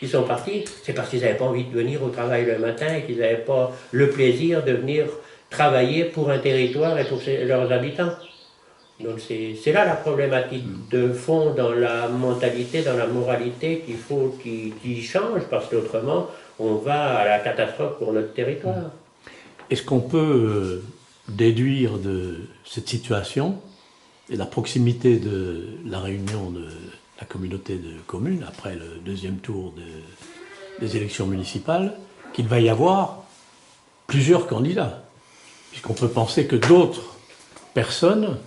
sont parties, c'est parce qu'ils n'avaient pas envie de venir au travail le matin et qu'ils n'avaient pas le plaisir de venir travailler pour un territoire et pour leurs habitants. Donc c'est là la problématique de fond dans la mentalité, dans la moralité qu'il faut qu'il change, parce qu'autrement on va à la catastrophe pour notre territoire. Est-ce qu'on peut déduire de cette situation et la proximité de la réunion de la communauté de communes après le deuxième tour des élections municipales qu'il va y avoir plusieurs candidats, puisqu'on peut penser que d'autres personnes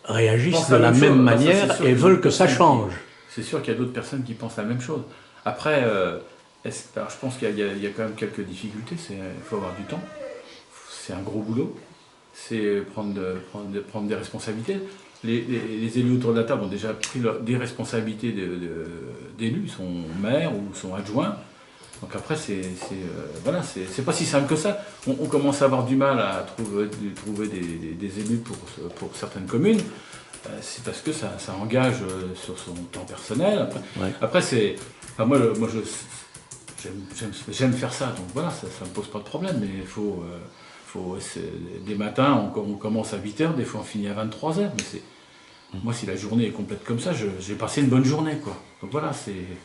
réagissent de la même manière et veulent que ça change. C'est sûr qu'il y a d'autres personnes qui pensent la même chose. Après, je pense qu'il y a quand même quelques difficultés. Il faut avoir du temps. C'est un gros boulot. C'est prendre des responsabilités. Les élus autour de la table ont déjà pris des responsabilités d'élus. Ils sont maires ou sont adjoints. Donc après, voilà, c'est pas si simple que ça. On commence à avoir du mal à trouver des élus pour certaines communes. C'est parce que ça engage sur son temps personnel. Après moi j'aime faire ça, donc voilà, ça me pose pas de problème, mais il faut des matins, on commence à 8h, des fois on finit à 23h, mais moi, si la journée est complète comme ça, j'ai passé une bonne journée, quoi. Donc voilà,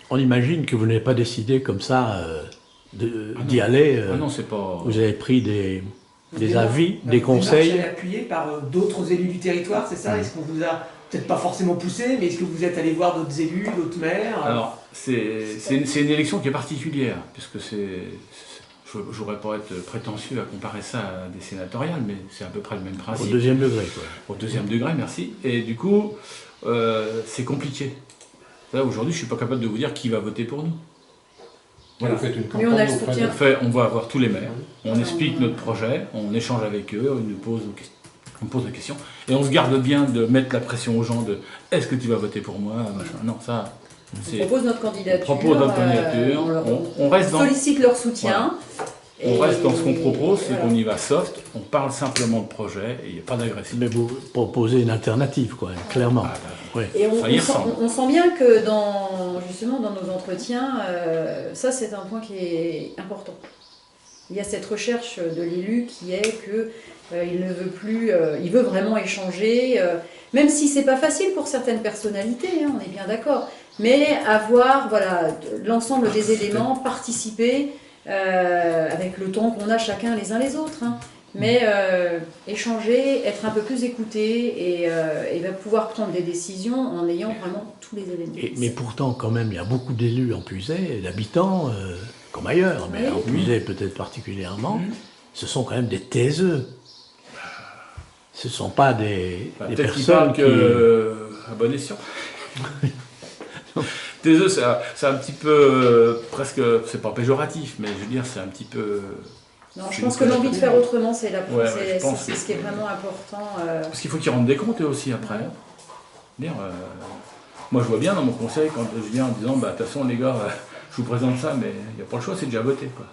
On imagine que vous n'avez pas décidé comme ça d'y aller. Ah non, c'est pas... Vous avez pris des avis, des conseils. Vous êtes appuyé par d'autres élus du territoire, c'est ça? Est-ce qu'on vous a peut-être pas forcément poussé, mais est-ce que vous êtes allé voir d'autres élus, d'autres maires? Alors, c'est une élection qui est particulière, puisque je ne voudrais pas être prétentieux à comparer ça à des sénatoriales, mais c'est à peu près le même principe. Au deuxième degré, quoi. Au deuxième degré, merci. Et du coup, c'est compliqué. Là, aujourd'hui, je ne suis pas capable de vous dire qui va voter pour nous. Voilà. Vous faites une campagne Mais on a le soutien. On va voir tous les maires, on explique notre projet, on échange avec eux, on pose des questions, et on se garde bien de mettre la pression aux gens de « est-ce que tu vas voter pour moi ?» Non, ça... On propose notre candidature, on reste dans... sollicite leur soutien. Voilà. On reste dans ce qu'on propose, c'est qu'on y va soft, on parle simplement de projet et il n'y a pas d'agressivité. Mais vous proposez une alternative, quoi, clairement. Et on sent bien que justement dans nos entretiens, ça c'est un point qui est important. Il y a cette recherche de l'élu qui est que il ne veut plus, il veut vraiment échanger, même si c'est pas facile pour certaines personnalités, hein, on est bien d'accord. Mais avoir l'ensemble des éléments, participer avec le temps qu'on a chacun les uns les autres. Hein. Mais échanger, être un peu plus écouté et va pouvoir prendre des décisions en ayant vraiment tous les éléments. Mais pourtant, quand même, il y a beaucoup d'élus en Puisaye, d'habitants, comme ailleurs, mais en Puisaye peut-être particulièrement, ce sont quand même des taiseux. Ce ne sont pas des personnes qui... à bon escient. Taiseux, c'est un petit peu, presque, c'est pas péjoratif, mais je veux dire, c'est un petit peu... Non, je pense que l'envie de faire autrement, c'est ce qui est vraiment important. Parce qu'il faut qu'ils rendent des comptes eux aussi après. Moi, je vois bien dans mon conseil, quand je viens en disant, de toute façon, les gars, je vous présente ça, mais il n'y a pas le choix, c'est déjà voté, quoi.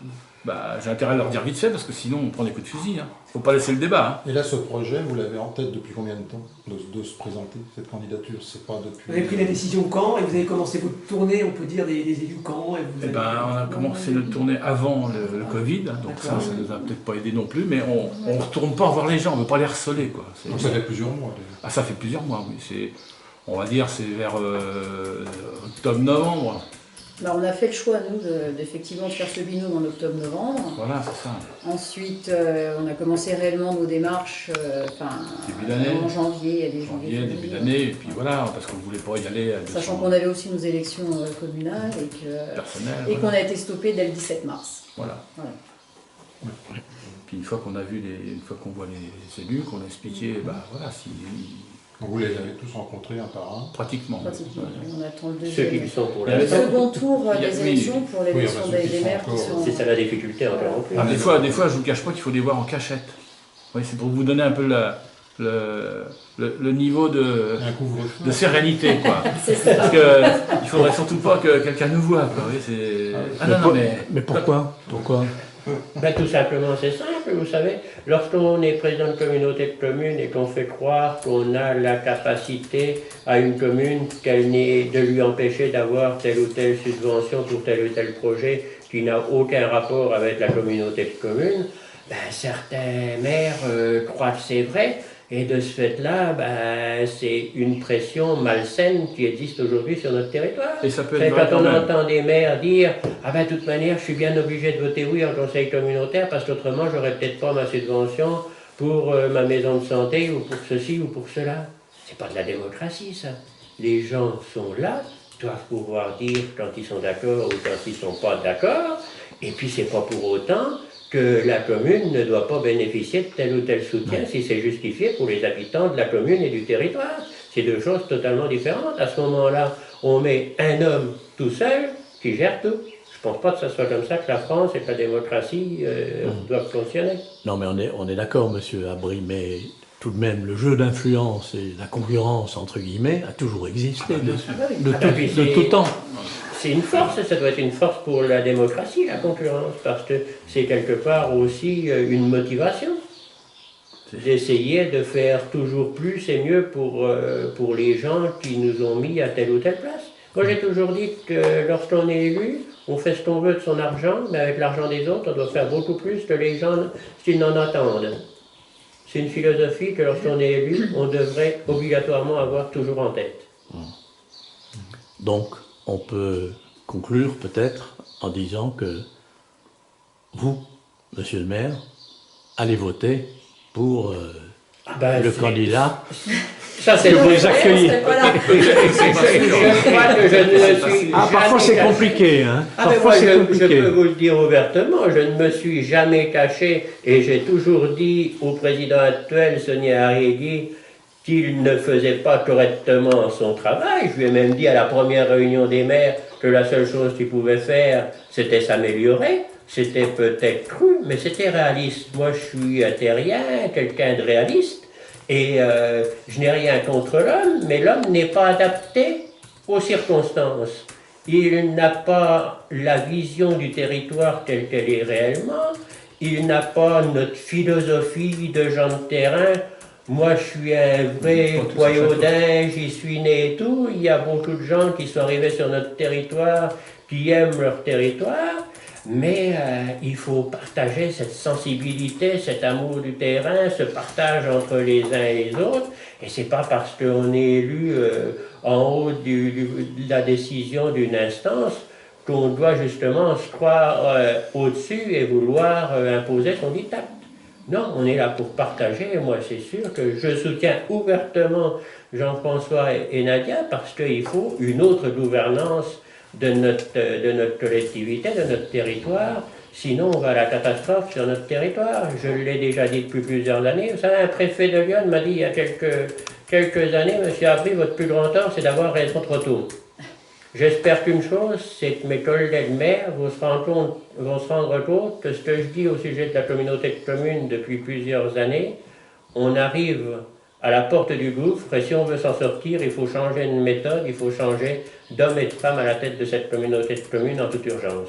J'ai intérêt à leur dire vite fait, parce que sinon, on prend des coups de fusil. Faut pas laisser le débat. Et là, ce projet, vous l'avez en tête depuis combien de temps de se présenter, cette candidature? C'est pas depuis... Vous avez pris la décision quand? Et vous avez commencé votre tournée, on peut dire, des élus quand? On a commencé notre tournée avant le Covid, donc ça nous a peut-être pas aidé non plus, mais on ne retourne pas voir les gens, on ne veut pas les harceler, quoi. Donc ça fait plusieurs mois. Ah, ça fait plusieurs mois, oui. On va dire, c'est vers octobre-novembre. On a fait le choix, nous, d'effectivement de faire ce binôme en octobre-novembre. Voilà, c'est ça. Ensuite, on a commencé réellement nos démarches début d'année. En janvier, début d'année, et puis voilà, parce qu'on ne voulait pas y aller. Sachant qu'on avait aussi nos élections communales et qu'on a été stoppé dès le 17 mars. Voilà. Puis une fois qu'on voit les élus, qu'on a expliqué, vous les avez tous rencontrés un par un? Pratiquement. On attend le second tour des élections pour l'élection des maires qui sont... C'est ça la difficulté encore en plus. Des fois, je ne vous cache pas qu'il faut les voir en cachette. Oui, c'est pour vous donner un peu le niveau de sérénité, quoi. Parce qu'il ne faudrait surtout pas que quelqu'un nous voit. Mais pourquoi Tout simplement, c'est simple, vous savez. Lorsqu'on est président de communauté de communes et qu'on fait croire qu'on a la capacité à une commune de lui empêcher d'avoir telle ou telle subvention pour tel ou tel projet qui n'a aucun rapport avec la communauté de communes, certains maires croient que c'est vrai. Et de ce fait-là, c'est une pression malsaine qui existe aujourd'hui sur notre territoire. Et ça peut être quand on entend des maires dire « Ah de toute manière, je suis bien obligé de voter oui en conseil communautaire parce qu'autrement, j'aurais peut-être pas ma subvention pour ma maison de santé ou pour ceci ou pour cela. » C'est pas de la démocratie, ça. Les gens sont là, doivent pouvoir dire quand ils sont d'accord ou quand ils sont pas d'accord. Et puis, c'est pas pour autant que la commune ne doit pas bénéficier de tel ou tel soutien si c'est justifié pour les habitants de la commune et du territoire. C'est deux choses totalement différentes. À ce moment-là, on met un homme tout seul qui gère tout. Je ne pense pas que ce soit comme ça que la France et que la démocratie doivent fonctionner. Non, mais on est d'accord, monsieur Abri, mais tout de même, le jeu d'influence et la concurrence, entre guillemets, a toujours existé de tout temps. c'est une force, ça doit être une force pour la démocratie, la concurrence, parce que c'est quelque part aussi une motivation d'essayer de faire toujours plus et mieux pour les gens qui nous ont mis à telle ou telle place. Moi j'ai toujours dit que lorsqu'on est élu, on fait ce qu'on veut de son argent, mais avec l'argent des autres, on doit faire beaucoup plus que les gens s'ils n'en attendent. C'est une philosophie que lorsqu'on est élu, on devrait obligatoirement avoir toujours en tête. Donc, on peut conclure peut-être en disant que vous, monsieur le maire, allez voter pour le candidat. Ça, c'est vous les accueillir. Parfois c'est compliqué. Hein. Parfois c'est compliqué. Je peux vous le dire ouvertement, je ne me suis jamais caché et j'ai toujours dit au président actuel, Sonia Arrighi, qu'il ne faisait pas correctement son travail. Je lui ai même dit à la première réunion des maires que la seule chose qu'il pouvait faire, c'était s'améliorer. C'était peut-être cru, mais c'était réaliste. Moi, je suis un terrien, quelqu'un de réaliste. Et je n'ai rien contre l'homme, mais l'homme n'est pas adapté aux circonstances. Il n'a pas la vision du territoire telle qu'elle est réellement, il n'a pas notre philosophie de gens de terrain. Moi, je suis un vrai poyaudin, j'y suis né et tout. Il y a beaucoup de gens qui sont arrivés sur notre territoire, qui aiment leur territoire. Mais il faut partager cette sensibilité, cet amour du terrain, ce partage entre les uns et les autres. Et c'est pas parce qu'on est élu en haut de la décision d'une instance qu'on doit justement se croire au-dessus et vouloir imposer son diktat. Non, on est là pour partager. Et moi, c'est sûr que je soutiens ouvertement Jean-François et Nadia parce qu'il faut une autre gouvernance de notre collectivité, de notre territoire, sinon on va à la catastrophe sur notre territoire. Je l'ai déjà dit depuis plusieurs années. Vous savez, un préfet de Lyon m'a dit il y a quelques années, Monsieur Abri, votre plus grand tort, c'est d'avoir raison trop tôt. J'espère qu'une chose, c'est que mes collègues maires vont se rendre compte que ce que je dis au sujet de la communauté de communes depuis plusieurs années, on arrive à la porte du gouffre, et si on veut s'en sortir, il faut changer de méthode, il faut changer d'hommes et de femmes à la tête de cette communauté de communes en toute urgence.